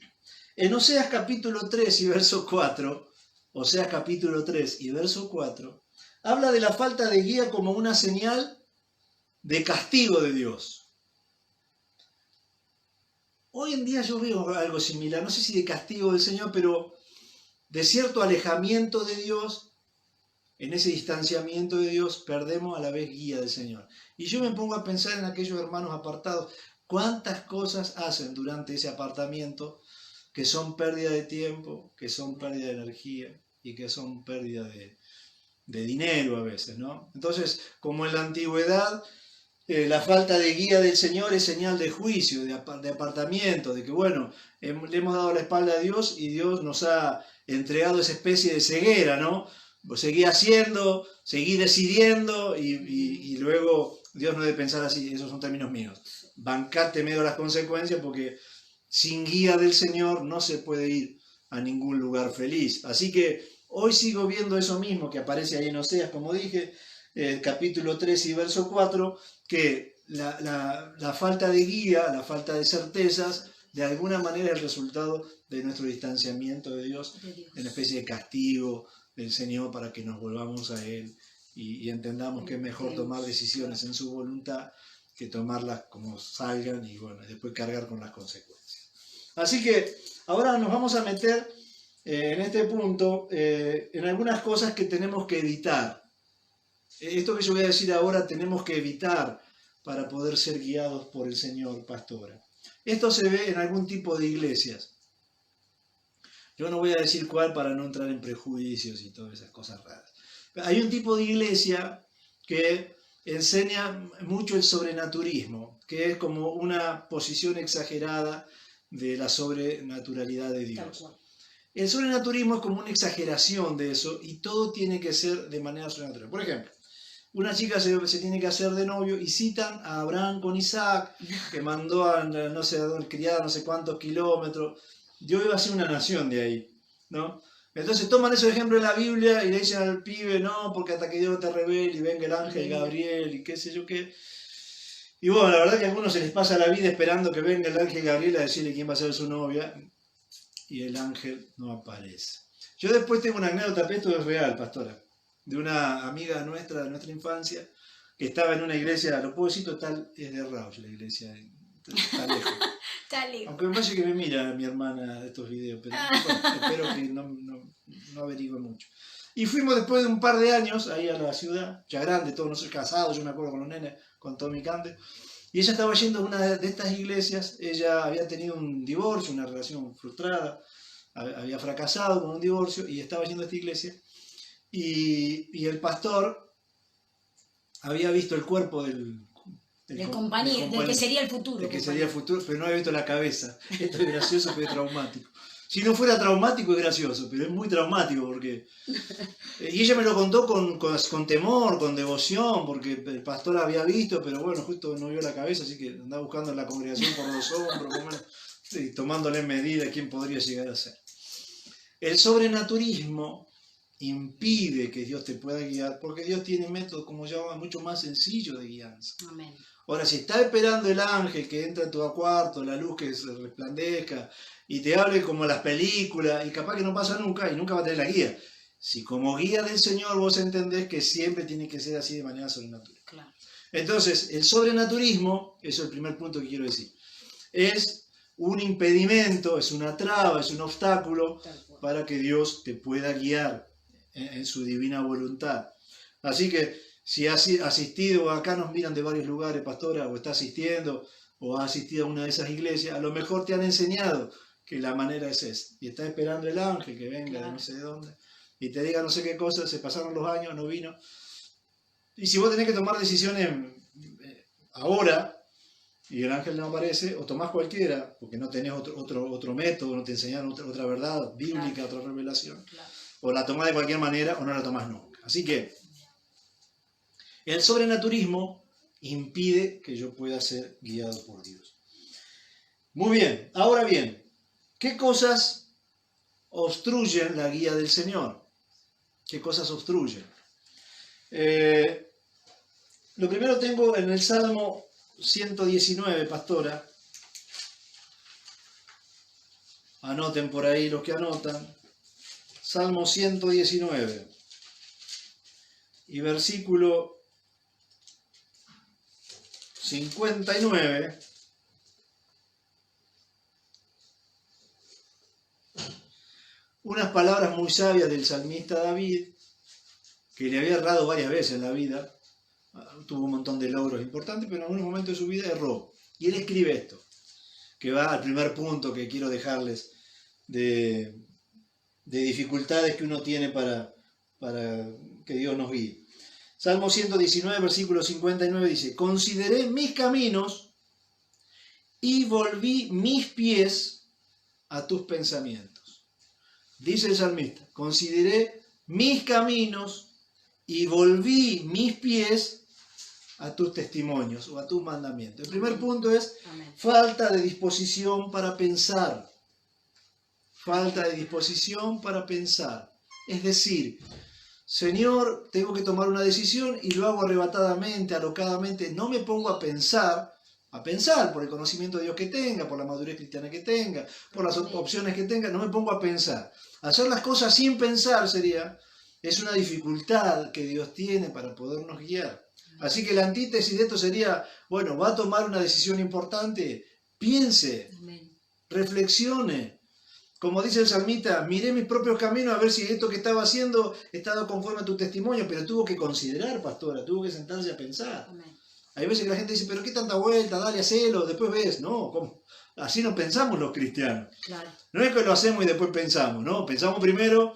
En Oseas capítulo 3 y verso 4, Oseas capítulo 3 y verso 4, habla de la falta de guía como una señal de castigo de Dios. Hoy en día yo veo algo similar, no sé si de castigo del Señor, pero de cierto alejamiento de Dios. En ese distanciamiento de Dios perdemos a la vez guía del Señor. Y yo me pongo a pensar en aquellos hermanos apartados, cuántas cosas hacen durante ese apartamiento que son pérdida de tiempo, que son pérdida de energía y que son pérdida de dinero a veces, ¿no? Entonces, como en la antigüedad, la falta de guía del Señor es señal de juicio, de apartamiento, de que bueno, le hemos dado la espalda a Dios y Dios nos ha entregado esa especie de ceguera, ¿no? Pues seguí haciendo, seguí decidiendo y luego Dios no debe pensar así, esos son términos míos. Bancate medio las consecuencias porque sin guía del Señor no se puede ir a ningún lugar feliz. Así que hoy sigo viendo eso mismo que aparece ahí en Oseas, como dije, capítulo 3 y verso 4, que la falta de guía, la falta de certezas, de alguna manera es el resultado de nuestro distanciamiento de Dios, una especie de castigo del Señor para que nos volvamos a Él y entendamos que es mejor tomar decisiones en su voluntad que tomarlas como salgan y bueno, después cargar con las consecuencias. Así que ahora nos vamos a meter en este punto en algunas cosas que tenemos que evitar. Esto que yo voy a decir ahora tenemos que evitar para poder ser guiados por el Señor, pastora. Esto se ve en algún tipo de iglesias. Yo no voy a decir cuál para no entrar en prejuicios y todas esas cosas raras. Hay un tipo de iglesia que enseña mucho el sobrenaturismo, que es como una posición exagerada de la sobrenaturalidad de Dios. El sobrenaturismo es como una exageración de eso y todo tiene que ser de manera sobrenatural. Por ejemplo, una chica se tiene que hacer de novio y citan a Abraham con Isaac, que mandó a no sé a dónde criar, no sé cuántos kilómetros. Dios iba a ser una nación de ahí, ¿no? Entonces toman esos ejemplos de la Biblia y le dicen al pibe, no, porque hasta que Dios te revele y venga el ángel Gabriel y qué sé yo qué. Y bueno, la verdad que a algunos se les pasa la vida esperando que venga el ángel Gabriel a decirle quién va a ser su novia y el ángel no aparece. Yo después tengo una anécdota, esto es real, pastora, de una amiga nuestra de nuestra infancia que estaba en una iglesia, lo puedo decir total, es de Rauch la iglesia, está lejos. Aunque me parece que me mira mi hermana de estos videos, pero bueno, espero que no averigüe mucho. Y fuimos después de un par de años ahí a la ciudad, ya grande, todos nosotros casados, yo me acuerdo con los nenes, con Tommy Cande, y ella estaba yendo a una de estas iglesias, ella había tenido un divorcio, una relación frustrada, había fracasado con un divorcio y estaba yendo a esta iglesia, y el pastor había visto el cuerpo del compañero, del que sería el futuro. Del que sería el futuro, pero no había visto la cabeza. Esto es gracioso, pero es traumático. Si no fuera traumático es gracioso, pero es muy traumático porque... Y ella me lo contó con temor, con devoción, porque el pastor había visto, pero bueno, justo no vio la cabeza, así que andaba buscando en la congregación por los hombros, y tomándole medida quién podría llegar a ser. El sobrenaturismo impide que Dios te pueda guiar, porque Dios tiene métodos, como llama, mucho más sencillos de guianza. Amén. Ahora, si estás esperando el ángel que entra a tu cuarto, la luz que se resplandezca, y te hable como las películas, y capaz que no pasa nunca, y nunca va a tener la guía. Si como guía del Señor vos entendés que siempre tiene que ser así de manera sobrenatural. Claro. Entonces, el sobrenaturismo, eso es el primer punto que quiero decir, es un impedimento, es una traba, es un obstáculo para que Dios te pueda guiar en su divina voluntad. Así que si has asistido, acá nos miran de varios lugares, pastora, o está asistiendo, o has asistido a una de esas iglesias, a lo mejor te han enseñado que la manera es esta, y está esperando el ángel que venga de no sé de dónde, y te diga no sé qué cosa, se pasaron los años, no vino. Y si vos tenés que tomar decisiones ahora, y el ángel no aparece, o tomás cualquiera, porque no tenés otro método, no te enseñaron otra verdad bíblica, otra revelación, o la tomás de cualquier manera o no la tomás nunca. Así que el sobrenaturismo impide que yo pueda ser guiado por Dios. Muy bien, ahora bien, ¿qué cosas obstruyen la guía del Señor? ¿Qué cosas obstruyen? Lo primero tengo en el Salmo 119, pastora. Anoten por ahí los que anotan. Salmo 119 y versículo 59. Unas palabras muy sabias del salmista David, que le había errado varias veces en la vida. Tuvo un montón de logros importantes, pero en algunos momentos de su vida erró. Y él escribe esto, que va al primer punto que quiero dejarles de dificultades que uno tiene para que Dios nos guíe. Salmo 119, versículo 59 dice: consideré mis caminos y volví mis pies a tus pensamientos. Dice el salmista: consideré mis caminos y volví mis pies a tus testimonios o a tus mandamientos. El primer punto es falta de disposición para pensar. Falta de disposición para pensar. Es decir, Señor, tengo que tomar una decisión y lo hago arrebatadamente, alocadamente. No me pongo a pensar por el conocimiento de Dios que tenga, por la madurez cristiana que tenga, por las opciones que tenga. No me pongo a pensar. Hacer las cosas sin pensar es una dificultad que Dios tiene para podernos guiar. Así que la antítesis de esto sería, bueno, va a tomar una decisión importante, piense, reflexione. Como dice el salmista, miré mis propios caminos a ver si esto que estaba haciendo estaba conforme a tu testimonio, pero tuvo que considerar, pastora, tuvo que sentarse a pensar. Hay veces que la gente dice, pero qué tanta vuelta, dale, hacelo, después ves. No, ¿cómo? Así no pensamos los cristianos. Claro. No es que lo hacemos y después pensamos, ¿no? Pensamos primero,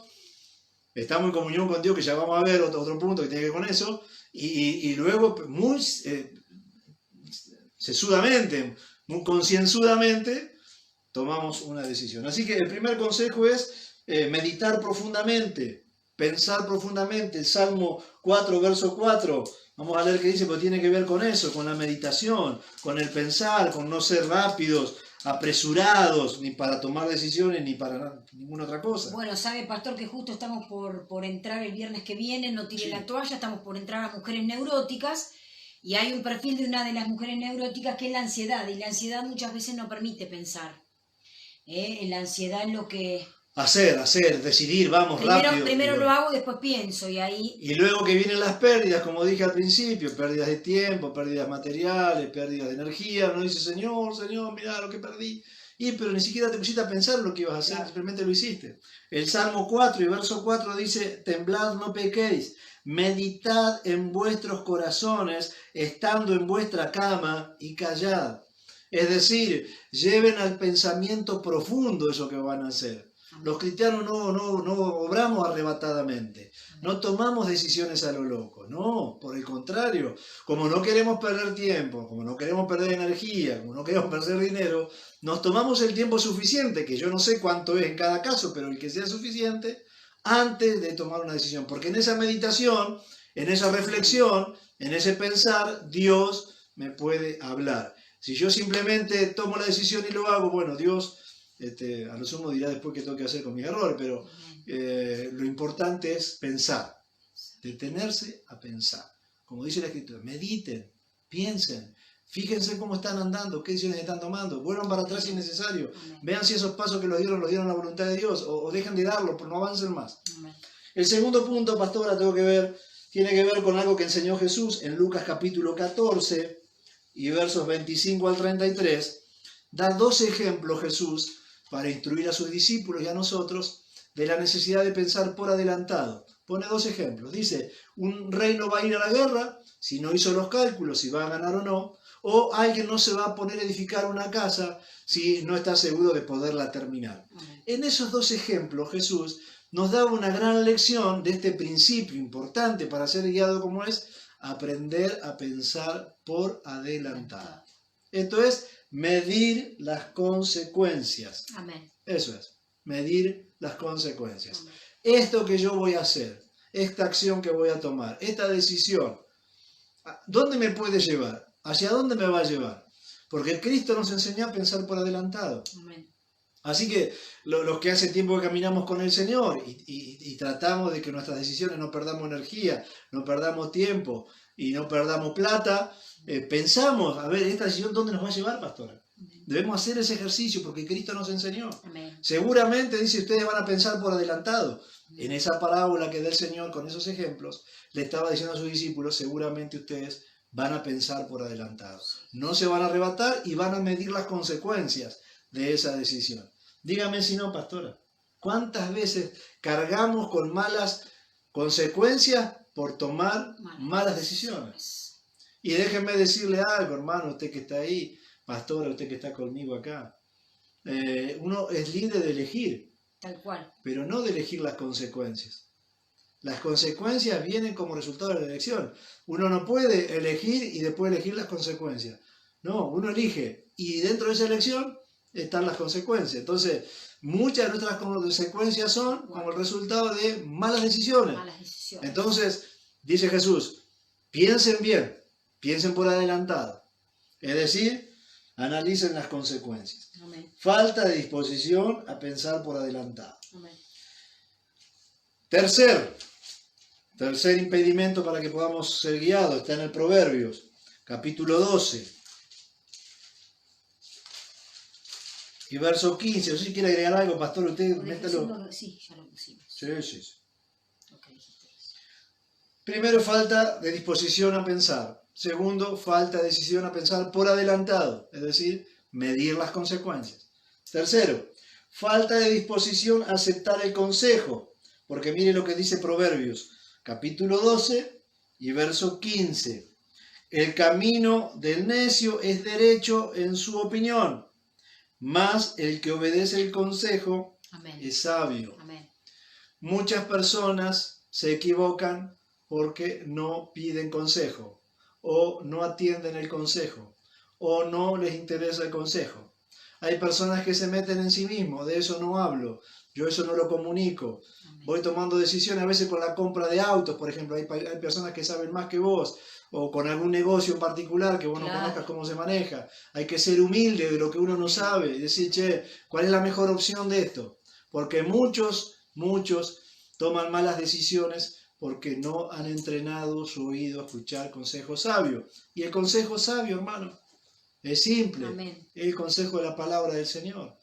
estamos en comunión con Dios, que ya vamos a ver otro punto que tiene que ver con eso, y luego muy sesudamente, muy concienzudamente, tomamos una decisión. Así que el primer consejo es meditar profundamente, pensar profundamente. El Salmo 4, verso 4, vamos a leer qué dice, porque tiene que ver con eso, con la meditación, con el pensar, con no ser rápidos, apresurados, ni para tomar decisiones, ni para ninguna otra cosa. Bueno, sabe, pastor, que justo estamos por entrar el viernes que viene, no tire la toalla, estamos por entrar a mujeres neuróticas, y hay un perfil de una de las mujeres neuróticas que es la ansiedad, y la ansiedad muchas veces no permite pensar. La ansiedad es lo que... Hacer, decidir, vamos, rápido. Primero lo hago, después pienso, y ahí... Y luego que vienen las pérdidas, como dije al principio, pérdidas de tiempo, pérdidas materiales, pérdidas de energía. Uno dice, Señor, mirá lo que perdí. Pero ni siquiera te pusiste a pensar lo que ibas a hacer, claro. Simplemente lo hiciste. El Salmo 4 y verso 4 dice, temblad, no pequéis, meditad en vuestros corazones, estando en vuestra cama, y callad. Es decir, lleven al pensamiento profundo eso que van a hacer. Los cristianos no obramos arrebatadamente, no tomamos decisiones a lo loco, no, por el contrario, como no queremos perder tiempo, como no queremos perder energía, como no queremos perder dinero, nos tomamos el tiempo suficiente, que yo no sé cuánto es en cada caso, pero el que sea suficiente, antes de tomar una decisión, porque en esa meditación, en esa reflexión, en ese pensar, Dios me puede hablar. Si yo simplemente tomo la decisión y lo hago, bueno, Dios a lo sumo dirá después qué tengo que hacer con mis errores, pero lo importante es pensar, detenerse a pensar. Como dice la Escritura, mediten, piensen, fíjense cómo están andando, qué decisiones están tomando, vuelvan para atrás si es necesario, vean si esos pasos que los dieron la voluntad de Dios, o dejen de darlo, pero no avancen más. El segundo punto, pastora, tiene que ver con algo que enseñó Jesús en Lucas capítulo 14, y versos 25 al 33, da dos ejemplos Jesús para instruir a sus discípulos y a nosotros de la necesidad de pensar por adelantado. Pone dos ejemplos. Dice, un rey no va a ir a la guerra si no hizo los cálculos si va a ganar o alguien no se va a poner a edificar una casa si no está seguro de poderla terminar. En esos dos ejemplos Jesús nos da una gran lección de este principio importante para ser guiado como es aprender a pensar por adelantado. Esto es medir las consecuencias. Amén. Eso es, medir las consecuencias. Amén. Esto que yo voy a hacer, esta acción que voy a tomar, esta decisión, ¿dónde me puede llevar? ¿Hacia dónde me va a llevar? Porque Cristo nos enseñó a pensar por adelantado. Amén. Así que los que hace tiempo que caminamos con el Señor y tratamos de que nuestras decisiones no perdamos energía, no perdamos tiempo y no perdamos plata, pensamos, a ver, ¿esta decisión dónde nos va a llevar, pastora? Amén. Debemos hacer ese ejercicio porque Cristo nos enseñó. Amén. Seguramente, dice, ustedes van a pensar por adelantado. En esa parábola que da el Señor con esos ejemplos, le estaba diciendo a sus discípulos, seguramente ustedes van a pensar por adelantado. No se van a arrebatar y van a medir las consecuencias de esa decisión. Dígame si no, pastora, ¿cuántas veces cargamos con malas consecuencias por tomar malas decisiones? Y déjenme decirle algo, hermano, usted que está ahí, pastora, usted que está conmigo acá. Uno es libre de elegir. Tal cual. Pero no de elegir las consecuencias. Las consecuencias vienen como resultado de la elección. Uno no puede elegir y después elegir las consecuencias. No, uno elige y dentro de esa elección están las consecuencias. Entonces, muchas de nuestras consecuencias son como el resultado de malas decisiones. Entonces, dice Jesús, piensen bien, piensen por adelantado. Es decir, analicen las consecuencias. Amén. Falta de disposición a pensar por adelantado. Amén. Tercer impedimento para que podamos ser guiados está en el Proverbios, capítulo 12 y verso 15. No sé si quiere agregar algo, pastor, usted métalo. Sí, ya lo pusimos. Sí. Primero, falta de disposición a pensar. Segundo, falta de decisión a pensar por adelantado, es decir, medir las consecuencias. Tercero, falta de disposición a aceptar el consejo, porque mire lo que dice Proverbios, capítulo 12 y verso 15. El camino del necio es derecho en su opinión, mas el que obedece el consejo Amén. Es sabio. Amén. Muchas personas se equivocan porque no piden consejo, o no atienden el consejo, o no les interesa el consejo. Hay personas que se meten en sí mismos, de eso no hablo, yo eso no lo comunico. Amén. Voy tomando decisiones a veces con la compra de autos, por ejemplo, hay personas que saben más que vos, o con algún negocio en particular que vos no conozcas cómo se maneja. Hay que ser humilde de lo que uno no sabe y decir, che, ¿cuál es la mejor opción de esto? Porque muchos toman malas decisiones porque no han entrenado su oído a escuchar consejos sabios. Y el consejo sabio, hermano, es simple. Amén. Es el consejo de la palabra del Señor.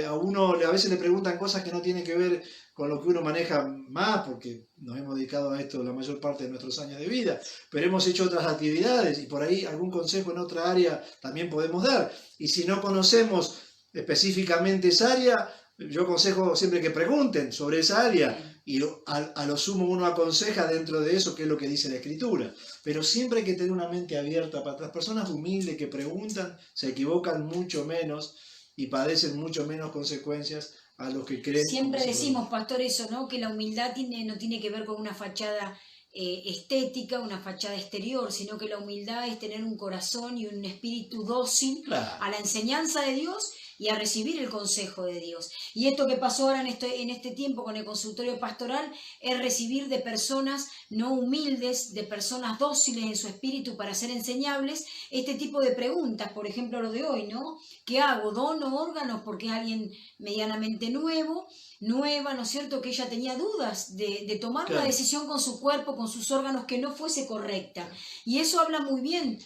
A uno a veces le preguntan cosas que no tienen que ver con lo que uno maneja más, porque nos hemos dedicado a esto la mayor parte de nuestros años de vida, pero hemos hecho otras actividades y por ahí algún consejo en otra área también podemos dar. Y si no conocemos específicamente esa área, yo aconsejo siempre que pregunten sobre esa área y a lo sumo uno aconseja dentro de eso qué es lo que dice la Escritura. Pero siempre hay que tener una mente abierta para las personas humildes que preguntan, se equivocan mucho menos y padecen mucho menos consecuencias a los que creen. Siempre decimos, pastor, eso, ¿no? Que la humildad no tiene que ver con una fachada estética, una fachada exterior, sino que la humildad es tener un corazón y un espíritu dócil a la enseñanza de Dios y a recibir el consejo de Dios. Y esto que pasó ahora en este tiempo con el consultorio pastoral es recibir de personas no humildes, de personas dóciles en su espíritu para ser enseñables, este tipo de preguntas, por ejemplo lo de hoy, ¿no? ¿Qué hago? ¿Dono órganos porque es alguien medianamente nueva, ¿no es cierto? Que ella tenía dudas de tomar una decisión con su cuerpo, con sus órganos que no fuese correcta. Y eso habla muy bien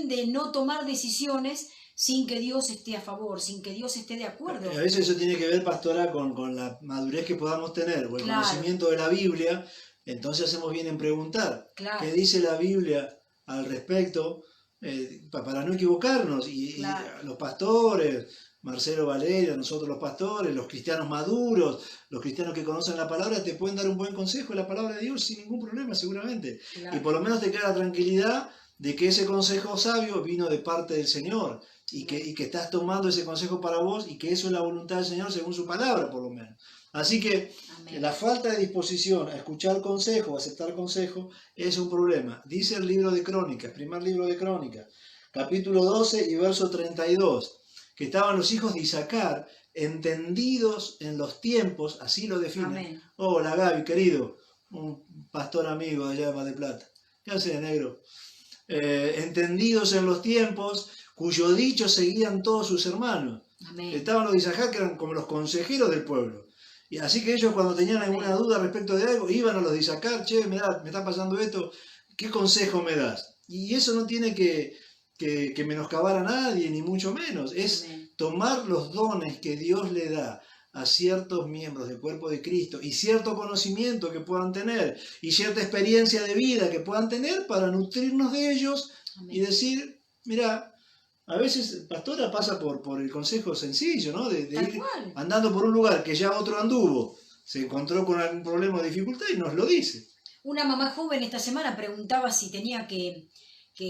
de no tomar decisiones sin que Dios esté a favor, sin que Dios esté de acuerdo. A veces eso tiene que ver, pastora, con la madurez que podamos tener o el conocimiento de la Biblia. Entonces hacemos bien en preguntar qué dice la Biblia al respecto para no equivocarnos. Y los pastores, Marcelo Valeria, nosotros los pastores, los cristianos maduros, los cristianos que conocen la palabra, te pueden dar un buen consejo de la palabra de Dios sin ningún problema seguramente. Y por lo menos te queda la tranquilidad de que ese consejo sabio vino de parte del Señor y que estás tomando ese consejo para vos y que eso es la voluntad del Señor según su palabra, por lo menos. Así que la falta de disposición a escuchar consejo, a aceptar consejo, es un problema. Dice el libro de Crónicas, primer libro de Crónicas, capítulo 12 y verso 32, que estaban los hijos de Isaacar entendidos en los tiempos, así lo definen. Hola Gaby, querido, un pastor amigo de allá de Mar del Plata. ¿Qué haces, negro? Entendidos en los tiempos, cuyo dicho seguían todos sus hermanos. Amén. Estaban los de Isaacar, que eran como los consejeros del pueblo. Y así que ellos, cuando tenían alguna duda respecto de algo, iban a los de Isaacar: che, me está pasando esto, ¿qué consejo me das? Y eso no tiene que menoscabar a nadie, ni mucho menos. Es tomar los dones que Dios le da a ciertos miembros del cuerpo de Cristo y cierto conocimiento que puedan tener y cierta experiencia de vida que puedan tener para nutrirnos de ellos. Amén. Y decir, mira, a veces pastora pasa por el consejo sencillo, ¿no? De ir andando por un lugar que ya otro anduvo, se encontró con algún problema o dificultad y nos lo dice. Una mamá joven esta semana preguntaba si tenía que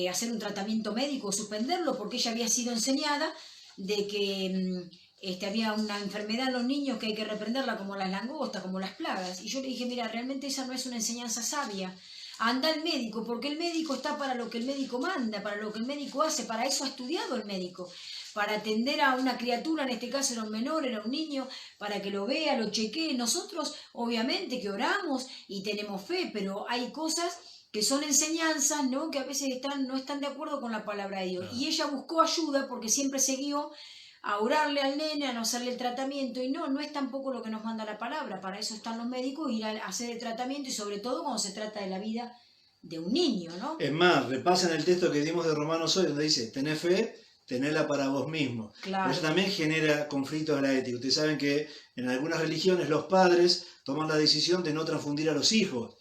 hacer un tratamiento médico o suspenderlo porque ella había sido enseñada de que había una enfermedad en los niños que hay que reprenderla, como las langostas, como las plagas. Y yo le dije, mira, realmente esa no es una enseñanza sabia. Anda al médico, porque el médico está para lo que el médico manda, para lo que el médico hace, para eso ha estudiado el médico, para atender a una criatura, en este caso era un menor, era un niño, para que lo vea, lo chequee. Nosotros, obviamente, que oramos y tenemos fe, pero hay cosas que son enseñanzas, ¿no?, que a veces no están de acuerdo con la palabra de Dios. Y ella buscó ayuda porque siempre se guió a orarle al nene, a no hacerle el tratamiento, y no es tampoco lo que nos manda la palabra. Para eso están los médicos, ir a hacer el tratamiento, y sobre todo cuando se trata de la vida de un niño, ¿no? Es más, repasen el texto que dimos de Romanos hoy, donde dice, tenés fe, tenela para vos mismo. Claro. Pero eso también genera conflictos en la ética. Ustedes saben que en algunas religiones los padres toman la decisión de no transfundir a los hijos.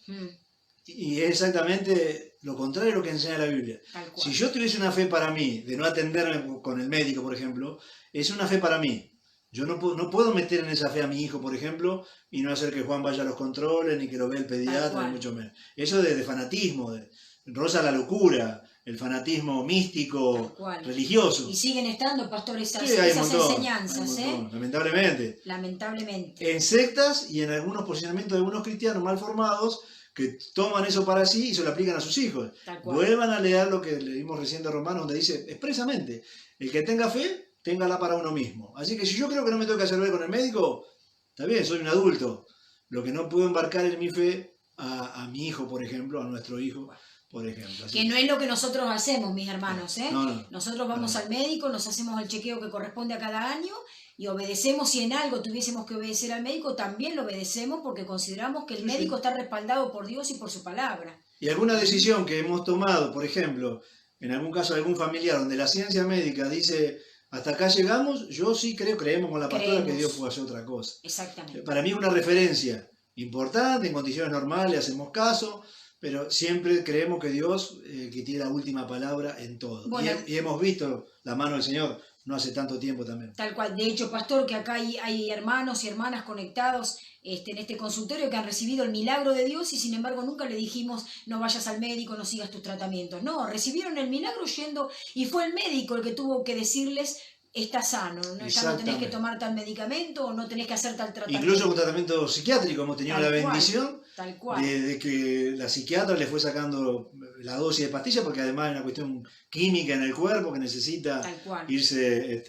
Y es exactamente lo contrario de lo que enseña la Biblia. Si yo tuviese una fe para mí, de no atenderme con el médico, por ejemplo, es una fe para mí. Yo no puedo meter en esa fe a mi hijo, por ejemplo, y no hacer que Juan vaya a los controles, ni que lo vea el pediatra, ni mucho menos. Eso es de fanatismo, roza la locura, el fanatismo místico, religioso. Y siguen estando, pastores, esas enseñanzas, lamentablemente. Lamentablemente. En sectas y en algunos posicionamientos de algunos cristianos mal formados, que toman eso para sí y se lo aplican a sus hijos. Vuelvan a leer lo que leímos recién de Romanos, donde dice expresamente, el que tenga fe, téngala para uno mismo. Así que si yo creo que no me tengo que hacer ver con el médico, está bien, soy un adulto. Lo que no puedo embarcar en mi fe a mi hijo, por ejemplo, a nuestro hijo, por ejemplo. Así que no es lo que nosotros hacemos, mis hermanos, ¿eh? No. Nosotros vamos al médico, nos hacemos el chequeo que corresponde a cada año y obedecemos. Si en algo tuviésemos que obedecer al médico, también lo obedecemos porque consideramos que el médico está respaldado por Dios y por su palabra. Y alguna decisión que hemos tomado, por ejemplo, en algún caso de algún familiar, donde la ciencia médica dice, hasta acá llegamos, yo sí creemos con la pastora que Dios puede hacer otra cosa. Exactamente. Para mí es una referencia importante, en condiciones normales hacemos caso, pero siempre creemos que Dios que tiene la última palabra en todo. Bueno, y hemos visto la mano del Señor no hace tanto tiempo también. Tal cual. De hecho, pastor, que acá hay hermanos y hermanas conectados en este consultorio que han recibido el milagro de Dios y sin embargo nunca le dijimos no vayas al médico, no sigas tus tratamientos. No, recibieron el milagro yendo y fue el médico el que tuvo que decirles estás sano, ¿no? Ya no tenés que tomar tal medicamento o no tenés que hacer tal tratamiento. Incluso con tratamiento psiquiátrico hemos tenido la bendición de que la psiquiatra le fue sacando la dosis de pastillas porque además hay una cuestión química en el cuerpo que necesita irse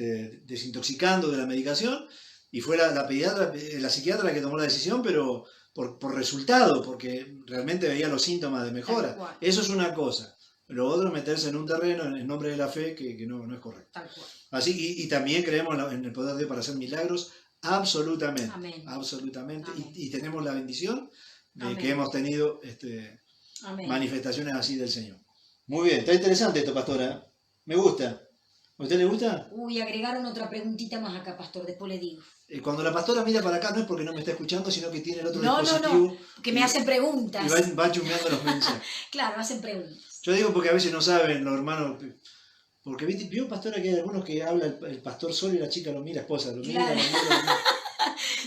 desintoxicando de la medicación y fue la psiquiatra la que tomó la decisión, pero por resultado, porque realmente veía los síntomas de mejora. Eso es una cosa. Lo otro es meterse en un terreno en nombre de la fe que no es correcto. Tal cual. Así, y también creemos en el poder de Dios para hacer milagros, absolutamente. Amén. Absolutamente. Amén. Y tenemos la bendición de que hemos tenido manifestaciones así del Señor. Muy bien, está interesante esto, pastora. Me gusta. ¿A usted le gusta? Uy, agregaron otra preguntita más acá, pastor, después le digo. Cuando la pastora mira para acá no es porque no me está escuchando, sino que tiene el otro dispositivo. No, que me hacen preguntas. Y va chumeando los mensajes. Claro, hacen preguntas. Yo digo porque a veces no saben los hermanos, porque vio, pastora, que hay algunos que habla el pastor solo y la chica lo mira, esposa, lo mira, claro. lo mira.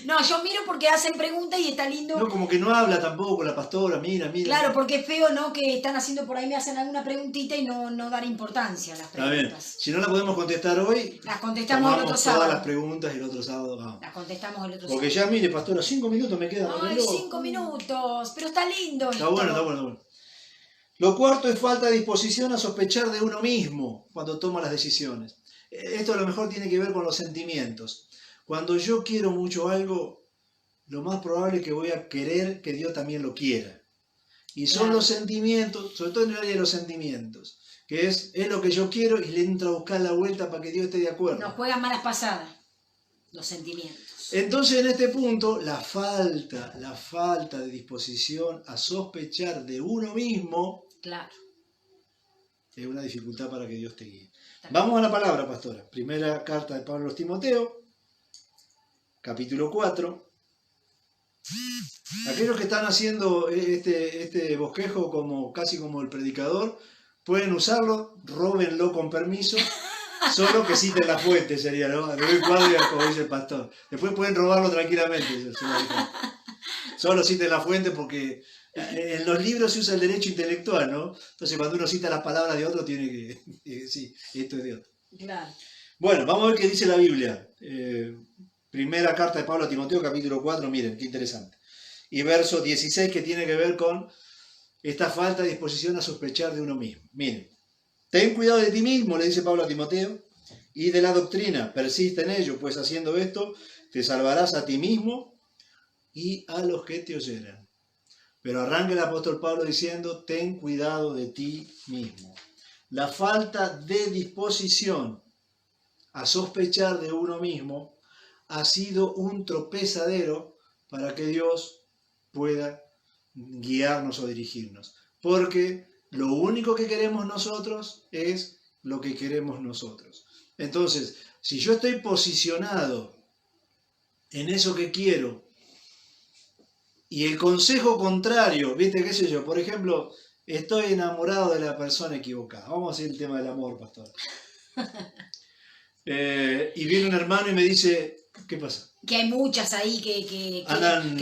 No, yo miro porque hacen preguntas y está lindo. No, como que no habla tampoco la pastora, mira. Claro, porque es feo, ¿no? Que están haciendo por ahí, me hacen alguna preguntita y no dar importancia a las preguntas. Está bien. Si no la podemos contestar hoy, las contestamos el otro sábado. Todas las preguntas el otro sábado vamos. Las contestamos el otro sábado. Porque ya, mire, pastora, 5 minutos me quedan. Ay, 5 minutos, pero está lindo. Está bueno. Lo cuarto es falta de disposición a sospechar de uno mismo cuando toma las decisiones. Esto a lo mejor tiene que ver con los sentimientos. Cuando yo quiero mucho algo, lo más probable es que voy a querer que Dios también lo quiera. Y son los sentimientos, sobre todo en el área de los sentimientos, que es lo que yo quiero y le entro a buscar la vuelta para que Dios esté de acuerdo. Nos juegan malas pasadas, los sentimientos. Entonces en este punto, la falta de disposición a sospechar de uno mismo, claro, es una dificultad para que Dios te guíe. Vamos a la palabra, pastora. Primera carta de Pablo a los Timoteo, capítulo 4. Aquellos que están haciendo este bosquejo casi como el predicador, pueden usarlo, róbenlo con permiso, solo que citen la fuente sería, ¿no? De buen cuadro, como dice el pastor. Después pueden robarlo tranquilamente. Solo citen la fuente porque en los libros se usa el derecho intelectual, ¿no? Entonces cuando uno cita las palabras de otro tiene que sí, esto es de otro. Claro. Bueno, vamos a ver qué dice la Biblia. Primera carta de Pablo a Timoteo, capítulo 4, miren, qué interesante. Y verso 16 que tiene que ver con esta falta de disposición a sospechar de uno mismo. Miren, ten cuidado de ti mismo, le dice Pablo a Timoteo, y de la doctrina, persiste en ello, pues haciendo esto te salvarás a ti mismo y a los que te oyeran. Pero arranca el apóstol Pablo diciendo, ten cuidado de ti mismo. La falta de disposición a sospechar de uno mismo ha sido un tropezadero para que Dios pueda guiarnos o dirigirnos. Porque lo único que queremos nosotros es lo que queremos nosotros. Entonces, si yo estoy posicionado en eso que quiero y el consejo contrario, ¿viste qué sé yo? Por ejemplo, estoy enamorado de la persona equivocada. Vamos a hacer el tema del amor, pastor. Y viene un hermano y me dice, ¿qué pasa? Que hay muchas ahí que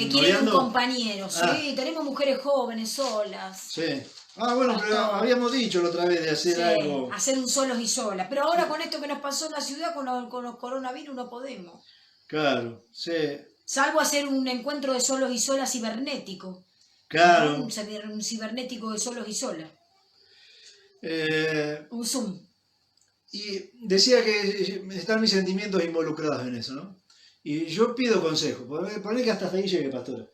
quieren un compañero. Sí, tenemos mujeres jóvenes solas. Sí. Bueno, pero habíamos dicho la otra vez de hacer algo. Hacer un solos y solas. Pero ahora con esto que nos pasó en la ciudad, con los coronavirus, no podemos. Claro, sí. Salvo hacer un encuentro de solos y solas cibernético. Claro. Un cibernético de solos y solas. Un Zoom. Y decía que están mis sentimientos involucrados en eso, ¿no? Y yo pido consejo. Poné que hasta ahí llegue, pastora.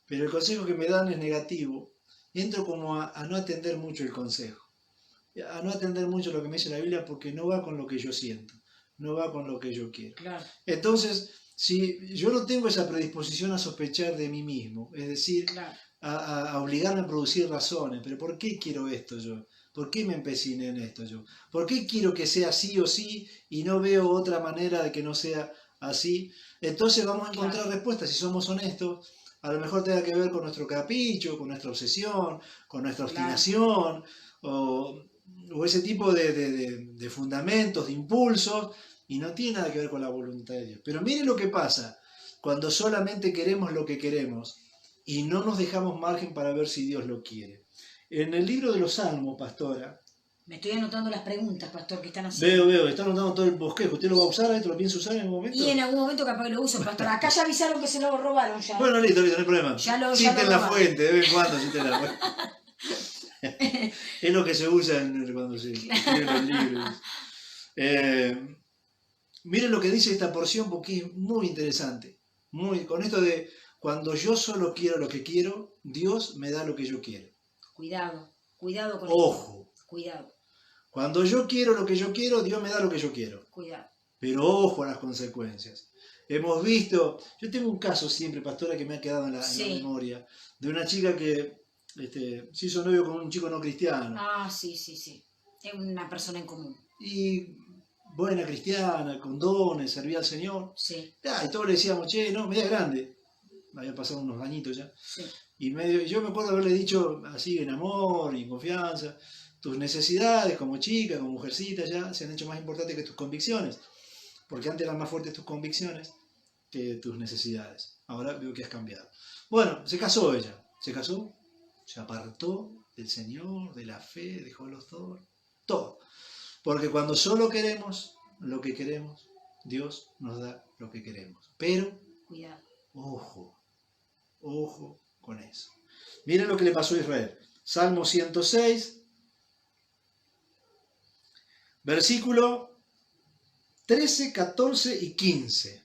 Pero el consejo que me dan es negativo. Entro como a no atender mucho el consejo. A no atender mucho lo que me dice la Biblia porque no va con lo que yo siento. No va con lo que yo quiero. Claro. Entonces, si yo no tengo esa predisposición a sospechar de mí mismo, es decir, claro, a obligarme a producir razones, pero ¿por qué quiero esto yo? ¿Por qué me empeciné en esto yo? ¿Por qué quiero que sea sí o sí y no veo otra manera de que no sea así? Entonces vamos a encontrar respuestas, si somos honestos. A lo mejor tenga que ver con nuestro capricho, con nuestra obsesión, con nuestra obstinación, o ese tipo de fundamentos, de impulsos, y no tiene nada que ver con la voluntad de Dios. Pero mire lo que pasa cuando solamente queremos lo que queremos y no nos dejamos margen para ver si Dios lo quiere. En el libro de los Salmos, pastora... Me estoy anotando las preguntas, pastor, que están haciendo. Veo, están anotando todo el bosquejo. ¿Usted lo va a usar? ¿Esto lo piensa usar en algún momento? Y en algún momento capaz que lo uso, pastor. Acá ya avisaron que se lo robaron ya. Bueno, listo, no hay problema. Citen la fuente, de vez en cuando citen la fuente. Es lo que se usa cuando se escriben los libros. Miren lo que dice esta porción porque es muy interesante. Con esto de cuando yo solo quiero lo que quiero, Dios me da lo que yo quiero. Cuidado con Ojo. esto. Cuidado. Cuando yo quiero lo que yo quiero, Dios me da lo que yo quiero. Cuidado. Pero ojo a las consecuencias. Hemos visto, yo tengo un caso siempre, pastora, que me ha quedado en la memoria, de una chica que se hizo novio con un chico no cristiano. Ah, sí. Es una persona en común. Y buena cristiana, con dones, servía al Señor. Sí. Y todos le decíamos, media grande. Había pasado unos añitos ya. Sí. Y yo me acuerdo haberle dicho así en amor y en confianza, tus necesidades como chica, como mujercita ya se han hecho más importantes que tus convicciones, porque antes eran más fuertes tus convicciones que tus necesidades. Ahora veo que has cambiado. Bueno, se casó ella. Se casó, se apartó del Señor, de la fe, dejó los dos, todo. Porque cuando solo queremos lo que queremos, Dios nos da lo que queremos. Pero, cuidado. Ojo con eso. Miren lo que le pasó a Israel. Salmo 106, versículo 13, 14 y 15.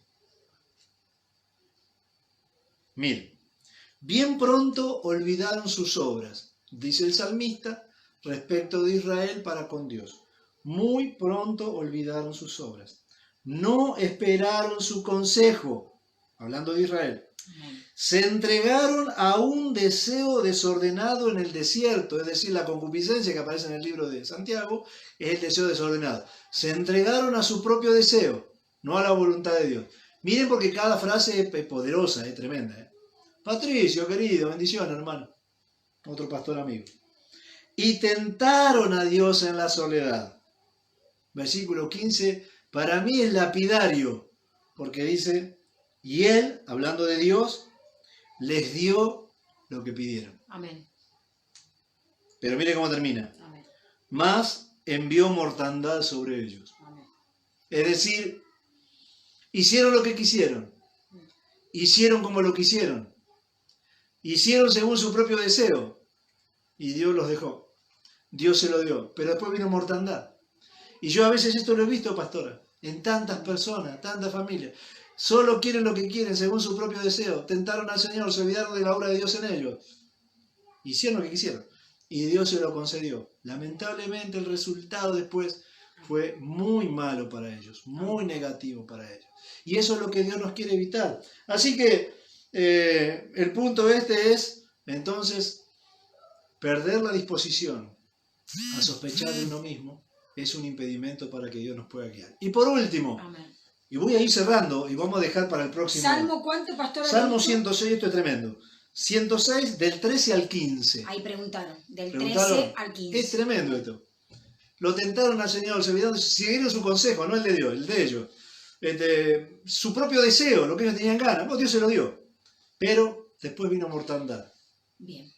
Miren, bien pronto olvidaron sus obras, dice el salmista, respecto de Israel para con Dios. Muy pronto olvidaron sus obras. No esperaron su consejo, hablando de Israel. Se entregaron a un deseo desordenado en el desierto, es decir, la concupiscencia que aparece en el libro de Santiago es el deseo desordenado. Se entregaron a su propio deseo, no a la voluntad de Dios. Miren porque cada frase es poderosa, es tremenda. Patricio, querido, bendiciones, hermano. Otro pastor amigo. Y tentaron a Dios en la soledad. Versículo 15, para mí es lapidario, porque dice, y Él, hablando de Dios, les dio lo que pidieron. Amén. Pero mire cómo termina. Amén. Más envió mortandad sobre ellos. Amén. Es decir, hicieron lo que quisieron. Hicieron como lo quisieron. Hicieron según su propio deseo. Y Dios los dejó. Dios se lo dio. Pero después vino mortandad. Y yo a veces esto lo he visto, pastora, en tantas personas, tantas familias. Solo quieren lo que quieren según su propio deseo. Tentaron al Señor, se olvidaron de la obra de Dios en ellos. Hicieron lo que quisieron. Y Dios se lo concedió. Lamentablemente el resultado después fue muy malo para ellos, muy negativo para ellos. Y eso es lo que Dios nos quiere evitar. Así que el punto es, entonces, perder la disposición a sospechar de uno mismo es un impedimento para que Dios nos pueda guiar. Y por último, Amén. Y voy a ir cerrando y vamos a dejar para el próximo. ¿Salmo cuánto, pastor? Salmo 106, esto es tremendo. 106 del 13 al 15. Ahí preguntaron, del 13 al 15. Es tremendo esto. Lo tentaron al Señor, se olvidaron, siguieron su consejo, no el de Dios, el de ellos. Su propio deseo, lo que ellos tenían ganas, Dios se lo dio. Pero después vino mortandad. Bien.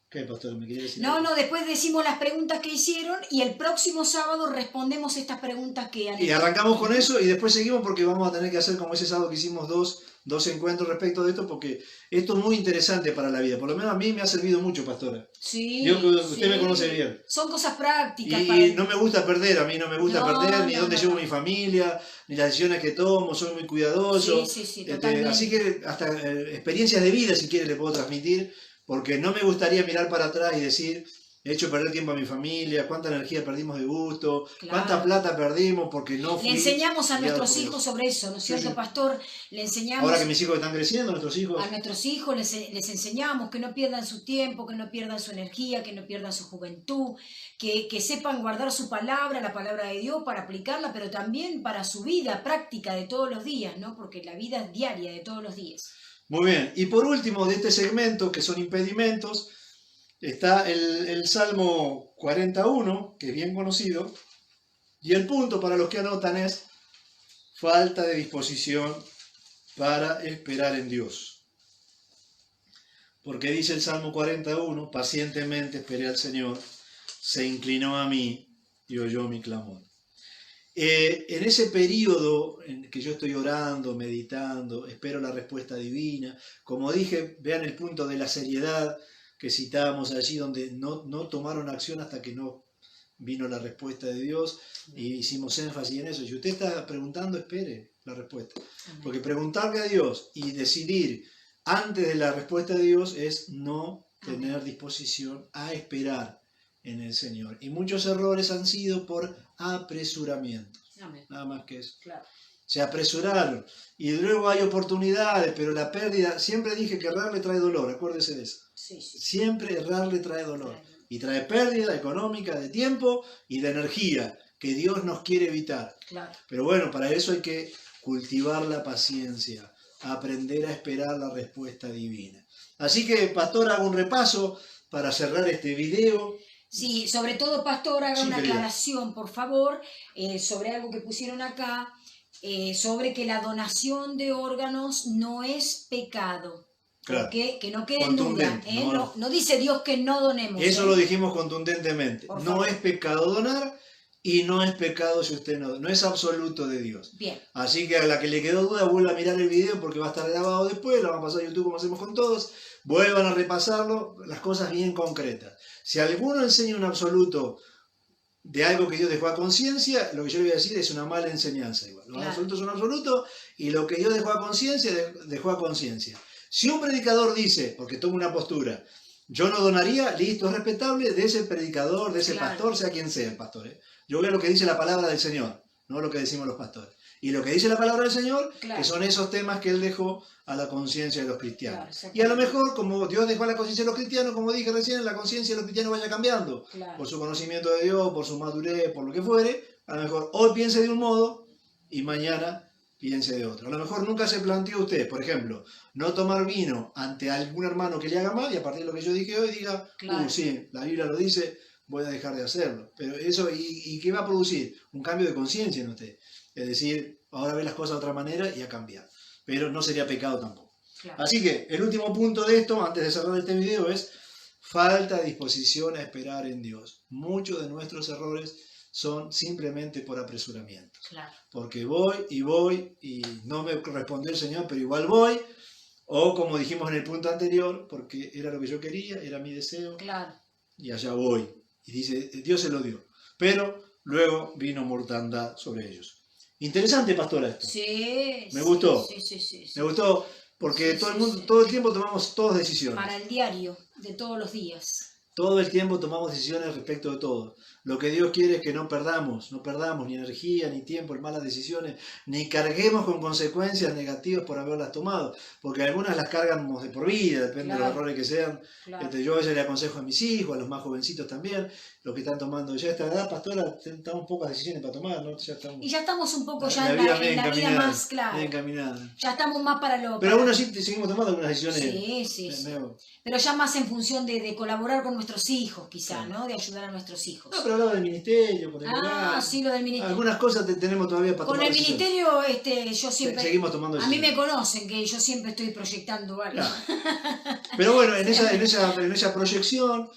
¿Qué, pastor? ¿Me quería decir? No, después decimos las preguntas que hicieron y el próximo sábado respondemos estas preguntas que han hecho. Y arrancamos con eso y después seguimos porque vamos a tener que hacer como ese sábado que hicimos dos encuentros respecto de esto, porque esto es muy interesante para la vida. Por lo menos a mí me ha servido mucho, pastora. Sí. Usted me conoce bien. Son cosas prácticas. Y no me gusta perder, a mí no me gusta perder ni dónde llevo mi familia, ni las decisiones que tomo, soy muy cuidadoso. Sí, así que hasta experiencias de vida, si quiere, le puedo transmitir. Porque no me gustaría mirar para atrás y decir, he hecho perder tiempo a mi familia, cuánta energía perdimos de gusto, cuánta plata perdimos porque no fui. Le enseñamos a nuestros hijos sobre eso, ¿no es cierto, pastor? Le enseñamos. Ahora que mis hijos están creciendo, nuestros hijos. A nuestros hijos les enseñamos que no pierdan su tiempo, que no pierdan su energía, que no pierdan su juventud, que sepan guardar su palabra, la palabra de Dios, para aplicarla, pero también para su vida práctica de todos los días, ¿no? Porque la vida es diaria de todos los días. Muy bien, y por último de este segmento, que son impedimentos, está el Salmo 41, que es bien conocido, y el punto para los que anotan es falta de disposición para esperar en Dios. Porque dice el Salmo 41, pacientemente esperé al Señor, se inclinó a mí y oyó mi clamor. En ese periodo en que yo estoy orando, meditando, espero la respuesta divina, como dije, vean el punto de la seriedad que citábamos allí, donde no tomaron acción hasta que no vino la respuesta de Dios, y hicimos énfasis en eso. Si usted está preguntando, espere la respuesta. Porque preguntarle a Dios y decidir antes de la respuesta de Dios es no tener disposición a esperar en el Señor. Y muchos errores han sido por apresuramiento. Amén. Nada más que eso. Claro. Se apresuraron. Y luego hay oportunidades, pero la pérdida, siempre dije que errar le trae dolor, acuérdese de eso. Sí. Siempre errar le trae dolor. Y trae pérdida económica, de tiempo y de energía, que Dios nos quiere evitar. Claro. Pero bueno, para eso hay que cultivar la paciencia, aprender a esperar la respuesta divina. Así que, pastor, hago un repaso para cerrar este video. Sí, sobre todo, pastor, haga una aclaración, por favor, sobre algo que pusieron acá. sobre que la donación de órganos no es pecado. Claro. Que no quede en duda. No dice Dios que no donemos. Eso lo dijimos contundentemente. No es pecado donar y no es pecado si usted no es absoluto de Dios. Bien. Así que a la que le quedó duda, vuelva a mirar el video porque va a estar grabado después, lo vamos a pasar a YouTube como hacemos con todos. Vuelvan a repasarlo, las cosas bien concretas. Si alguno enseña un absoluto de algo que Dios dejó a conciencia, lo que yo le voy a decir es una mala enseñanza igual. Los absolutos son absolutos y lo que Dios dejó a conciencia, dejó a conciencia. Si un predicador dice, porque toma una postura, yo no donaría, listo, es respetable de ese predicador, de ese pastor, sea quien sea el pastor. Yo veo lo que dice la palabra del Señor, no lo que decimos los pastores. Y lo que dice la palabra del Señor, que son esos temas que Él dejó a la conciencia de los cristianos. Y a lo mejor, como Dios dejó a la conciencia de los cristianos, como dije recién, la conciencia de los cristianos vaya cambiando. Por su conocimiento de Dios, por su madurez, por lo que fuere. A lo mejor hoy piense de un modo y mañana piense de otro. A lo mejor nunca se planteó usted, por ejemplo, no tomar vino ante algún hermano que le haga mal y a partir de lo que yo dije hoy diga, sí, la Biblia lo dice, voy a dejar de hacerlo. Pero eso, ¿y qué va a producir? Un cambio de conciencia en usted. Es decir, ahora ve las cosas de otra manera y a cambiar. Pero no sería pecado tampoco. Así que el último punto de esto, antes de cerrar este video, es falta de disposición a esperar en Dios. Muchos de nuestros errores son simplemente por apresuramiento. Porque voy y no me respondió el Señor, pero igual voy. O como dijimos en el punto anterior, porque era lo que yo quería, era mi deseo. Y allá voy. Y dice, Dios se lo dio. Pero luego vino mortandad sobre ellos. Interesante, pastora, esto. Sí. Me gustó. Sí. Me gustó porque todo el tiempo tomamos todas decisiones. Para el diario de todos los días. Todo el tiempo tomamos decisiones respecto de todo. Lo que Dios quiere es que no perdamos ni energía, ni tiempo en malas decisiones, ni carguemos con consecuencias negativas por haberlas tomado, porque algunas las cargamos de por vida, depende de los errores que sean. Yo a veces le aconsejo a mis hijos, a los más jovencitos también, los que están tomando ya a esta edad, pastora, tenemos pocas decisiones para tomar, ¿no? Y ya estamos un poco ya en la vida más clara. Ya estamos más para lo... Pero aún así seguimos tomando algunas decisiones. Sí. Pero ya más en función de colaborar con nuestros hijos, quizá, ¿no? De ayudar a nuestros hijos. No, pero hablaba del ministerio, por ejemplo. Sí, lo del ministerio. Algunas cosas tenemos todavía para tomar. Con el ministerio, yo siempre... Seguimos tomando decisiones. A mí me conocen, que yo siempre estoy proyectando algo. Pero bueno, en esa proyección,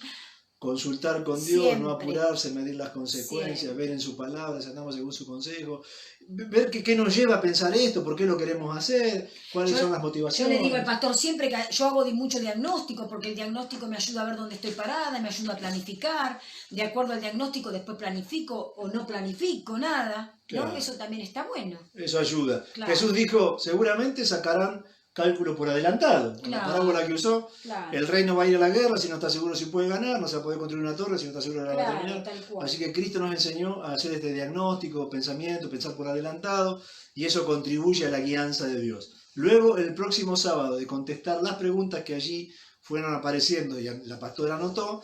consultar con Dios, siempre. No apurarse, medir las consecuencias, ver en su palabra si andamos según su consejo, ver qué nos lleva a pensar esto, por qué lo queremos hacer, cuáles son las motivaciones. Yo le digo al pastor siempre que yo hago mucho diagnóstico, porque el diagnóstico me ayuda a ver dónde estoy parada, me ayuda a planificar, de acuerdo al diagnóstico después planifico o no planifico nada, ¿no? Eso también está bueno. Eso ayuda. Jesús dijo, seguramente sacarán cálculo por adelantado. La parábola que usó, el reino va a ir a la guerra si no está seguro si puede ganar, no se va a poder construir una torre si no está seguro de la va a terminar. Así que Cristo nos enseñó a hacer este diagnóstico, pensamiento, pensar por adelantado, y eso contribuye a la guianza de Dios. Luego, el próximo sábado, de contestar las preguntas que allí fueron apareciendo y la pastora anotó,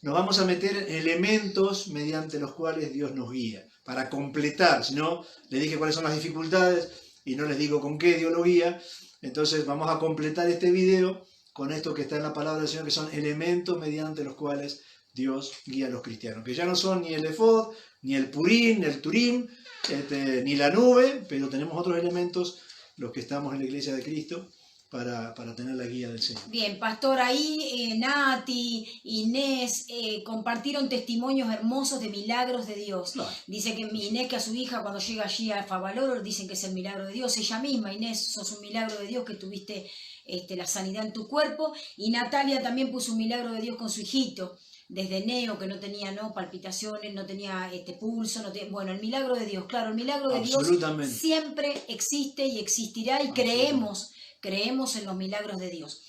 nos vamos a meter en elementos mediante los cuales Dios nos guía, para completar. Si no, le dije cuáles son las dificultades y no les digo con qué Dios lo guía. Entonces vamos a completar este video con esto que está en la palabra del Señor, que son elementos mediante los cuales Dios guía a los cristianos. Que ya no son ni el efod, ni el purín, ni el turín, ni la nube, pero tenemos otros elementos, los que estamos en la iglesia de Cristo, para tener la guía del Señor. Bien, pastor, ahí Nati, Inés, compartieron testimonios hermosos de milagros de Dios. Dice que Inés, que a su hija cuando llega allí a Favaloro, dicen que es el milagro de Dios. Ella misma, Inés, sos un milagro de Dios que tuviste la sanidad en tu cuerpo. Y Natalia también puso un milagro de Dios con su hijito. Desde neo, que no tenía palpitaciones, no tenía pulso, bueno, el milagro de Dios, claro, el milagro de Dios siempre existe y existirá y creemos en los milagros de Dios.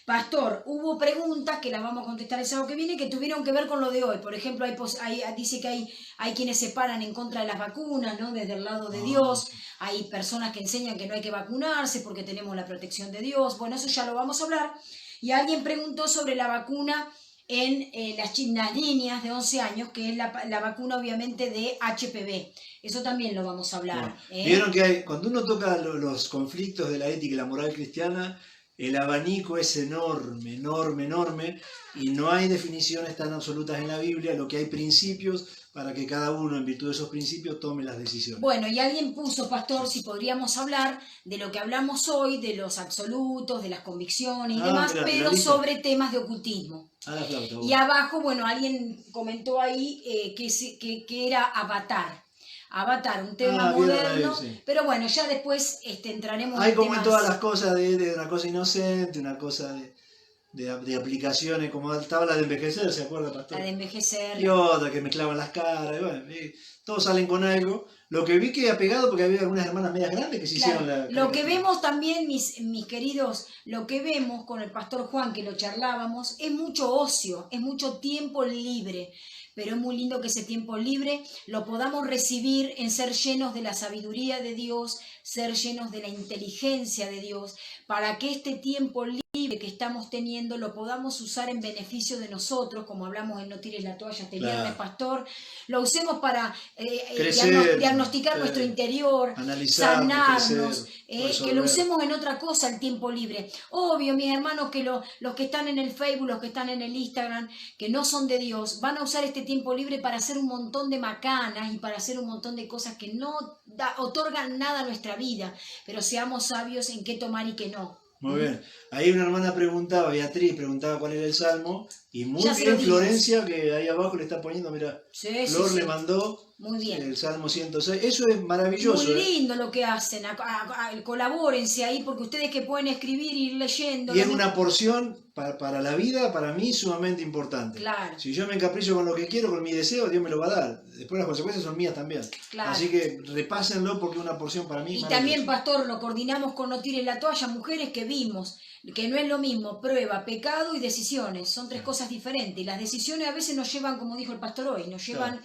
Pastor, hubo preguntas que las vamos a contestar el sábado que viene que tuvieron que ver con lo de hoy. Por ejemplo, dice que hay quienes se paran en contra de las vacunas, ¿no? Desde el lado de Dios. Hay personas que enseñan que no hay que vacunarse porque tenemos la protección de Dios. Bueno, eso ya lo vamos a hablar. Y alguien preguntó sobre la vacuna en las niñas de 11 años, que es la vacuna obviamente de HPV. Eso también lo vamos a hablar. Vieron que cuando uno toca los conflictos de la ética y la moral cristiana, el abanico es enorme, y no hay definiciones tan absolutas en la Biblia. Lo que hay principios para que cada uno, en virtud de esos principios, tome las decisiones. Bueno, y alguien puso, pastor, si podríamos hablar de lo que hablamos hoy, de los absolutos, de las convicciones y demás, mirá, pero sobre temas de ocultismo. La flauta, y abajo, bueno, alguien comentó ahí que era Avatar. Avatar, un tema moderno, sí. Pero bueno, ya después entraremos ahí en como temas... en todas las cosas de una cosa inocente, una cosa de aplicaciones, como estaba la de envejecer, ¿se acuerda, pastor? La de envejecer. Y otra que mezclaban las caras, y bueno, todos salen con algo. Lo que vi que ha pegado, porque había algunas hermanas medias grandes que se hicieron la... Lo que vemos también, mis queridos, lo que vemos con el pastor Juan, que lo charlábamos, es mucho ocio, es mucho tiempo libre. Pero es muy lindo que ese tiempo libre lo podamos recibir en ser llenos de la sabiduría de Dios, ser llenos de la inteligencia de Dios, para que este tiempo libre que estamos teniendo lo podamos usar en beneficio de nosotros, como hablamos en No Tires la Toalla este viernes, pastor, lo usemos para diagnosticar nuestro interior, analizar, sanarnos, que lo usemos en otra cosa el tiempo libre. Obvio, mis hermanos, que los que están en el Facebook, los que están en el Instagram, que no son de Dios, van a usar este tiempo libre para hacer un montón de macanas y para hacer un montón de cosas que no otorgan nada a nuestra vida, pero seamos sabios en qué tomar y qué no. Muy bien. Ahí una hermana preguntaba, Beatriz preguntaba cuál era el salmo, y muy bien Florencia, que ahí abajo le está poniendo, mira, Flor le mandó muy bien. El Salmo 106, eso es maravilloso. Muy lindo lo que hacen, colabórense ahí, porque ustedes que pueden escribir y ir leyendo. Y es una porción para la vida, para mí, sumamente importante. Claro. Si yo me encapricho con lo que quiero, con mi deseo, Dios me lo va a dar. Después las consecuencias son mías también. Claro. Así que repásenlo porque es una porción para mí. Y también, pastor, lo coordinamos con No Tires la Toalla, mujeres que vimos que no es lo mismo prueba, pecado y decisiones. Son tres cosas diferentes. Y las decisiones a veces nos llevan, como dijo el pastor hoy, nos llevan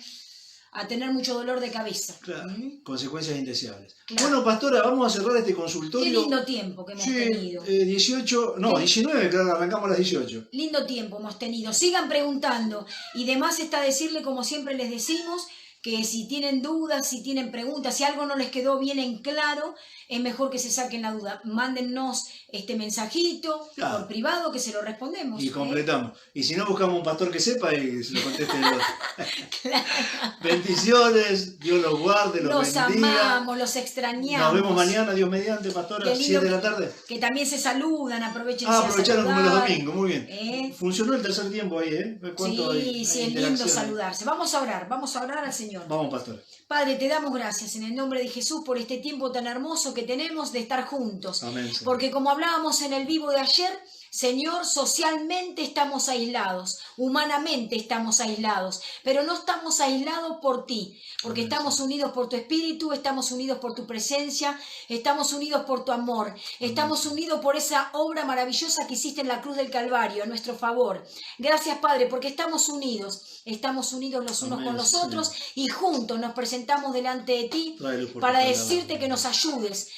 a tener mucho dolor de cabeza. Claro. Consecuencias indeseables. Claro. Bueno, pastora, vamos a cerrar este consultorio. Qué lindo tiempo que hemos tenido. 19, claro, arrancamos a las 18. Lindo tiempo hemos tenido. Sigan preguntando. Y demás está decirle, como siempre les decimos, que si tienen dudas, si tienen preguntas, si algo no les quedó bien en claro, es mejor que se saquen la duda. Mándennos este mensajito por privado que se lo respondemos. Y completamos. Y si no, buscamos un pastor que sepa y se lo conteste. Claro. Bendiciones, Dios los guarde, los bendiga. Los amamos, los extrañamos. Nos vemos mañana, Dios mediante, pastora, 7 de la tarde. Que también se saludan, aprovechen. Aprovecharon como los domingos, muy bien. Funcionó el tercer tiempo ahí, ¿eh? Sí, es lindo saludarse. Vamos a orar al Señor. Vamos, pastor. Padre, te damos gracias en el nombre de Jesús por este tiempo tan hermoso que tenemos de estar juntos. Amén, porque como hablábamos en el vivo de ayer, Señor, socialmente estamos aislados, humanamente estamos aislados, pero no estamos aislados por ti, porque estamos unidos por tu Espíritu, estamos unidos por tu presencia, estamos unidos por tu amor, estamos unidos por esa obra maravillosa que hiciste en la cruz del Calvario, a nuestro favor. Gracias, Padre, porque estamos unidos los unos con los otros y juntos nos presentamos delante de ti para decirte que nos ayudes,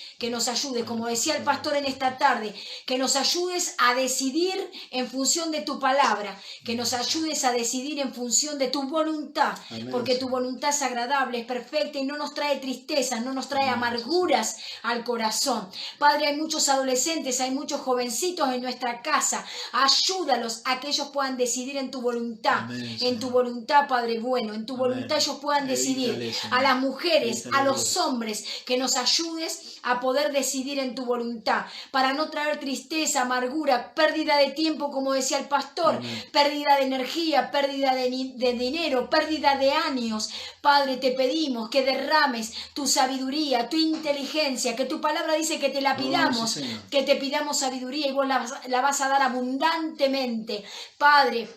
como decía el pastor en esta tarde, que nos ayudes a decidir en función de tu palabra, que nos ayudes a decidir en función de tu voluntad, porque tu voluntad es agradable, es perfecta y no nos trae tristezas, no nos trae amarguras al corazón. Padre, hay muchos adolescentes, hay muchos jovencitos en nuestra casa, ayúdalos a que ellos puedan decidir en tu voluntad, en tu voluntad, Padre bueno, en tu voluntad ellos puedan decidir. A las mujeres, a los hombres, que nos ayudes a poder decidir en tu voluntad, para no traer tristeza, amargura, pérdida de tiempo, como decía el pastor, pérdida de energía, pérdida de dinero, pérdida de años. Padre, te pedimos que derrames tu sabiduría, tu inteligencia, que tu palabra dice que te la pidamos, que te pidamos sabiduría y vos la vas a dar abundantemente. Padre,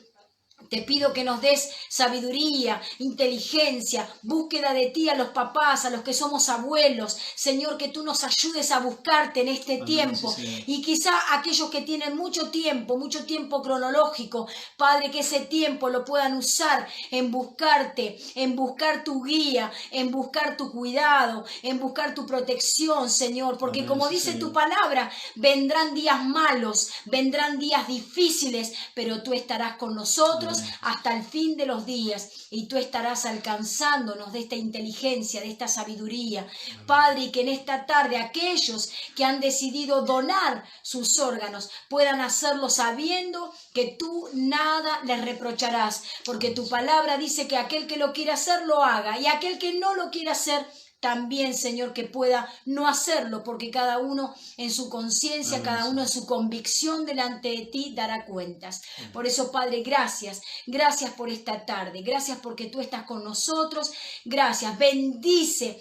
te pido que nos des sabiduría, inteligencia, búsqueda de ti a los papás, a los que somos abuelos. Señor, que tú nos ayudes a buscarte en este tiempo. Y quizá aquellos que tienen mucho tiempo cronológico, Padre, que ese tiempo lo puedan usar en buscarte, en buscar tu guía, en buscar tu cuidado, en buscar tu protección, Señor. Porque como dice tu palabra, vendrán días malos, vendrán días difíciles, pero tú estarás con nosotros. nosotros hasta el fin de los días. Y tú estarás alcanzándonos de esta inteligencia, de esta sabiduría. Padre, y que en esta tarde aquellos que han decidido donar sus órganos puedan hacerlo sabiendo que tú nada les reprocharás. Porque tu palabra dice que aquel que lo quiere hacer, lo haga. Y aquel que no lo quiere hacer, también, Señor, que pueda no hacerlo, porque cada uno en su conciencia, cada uno en su convicción delante de ti dará cuentas. Por eso, Padre, gracias. Gracias por esta tarde. Gracias porque tú estás con nosotros. Gracias. Bendice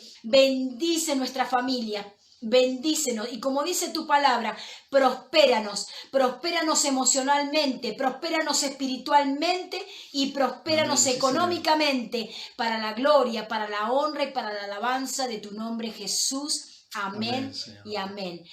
nuestra familia. Bendícenos y como dice tu palabra, prospéranos emocionalmente, prospéranos espiritualmente y prospéranos económicamente para la gloria, para la honra y para la alabanza de tu nombre, Jesús. Amén y amén.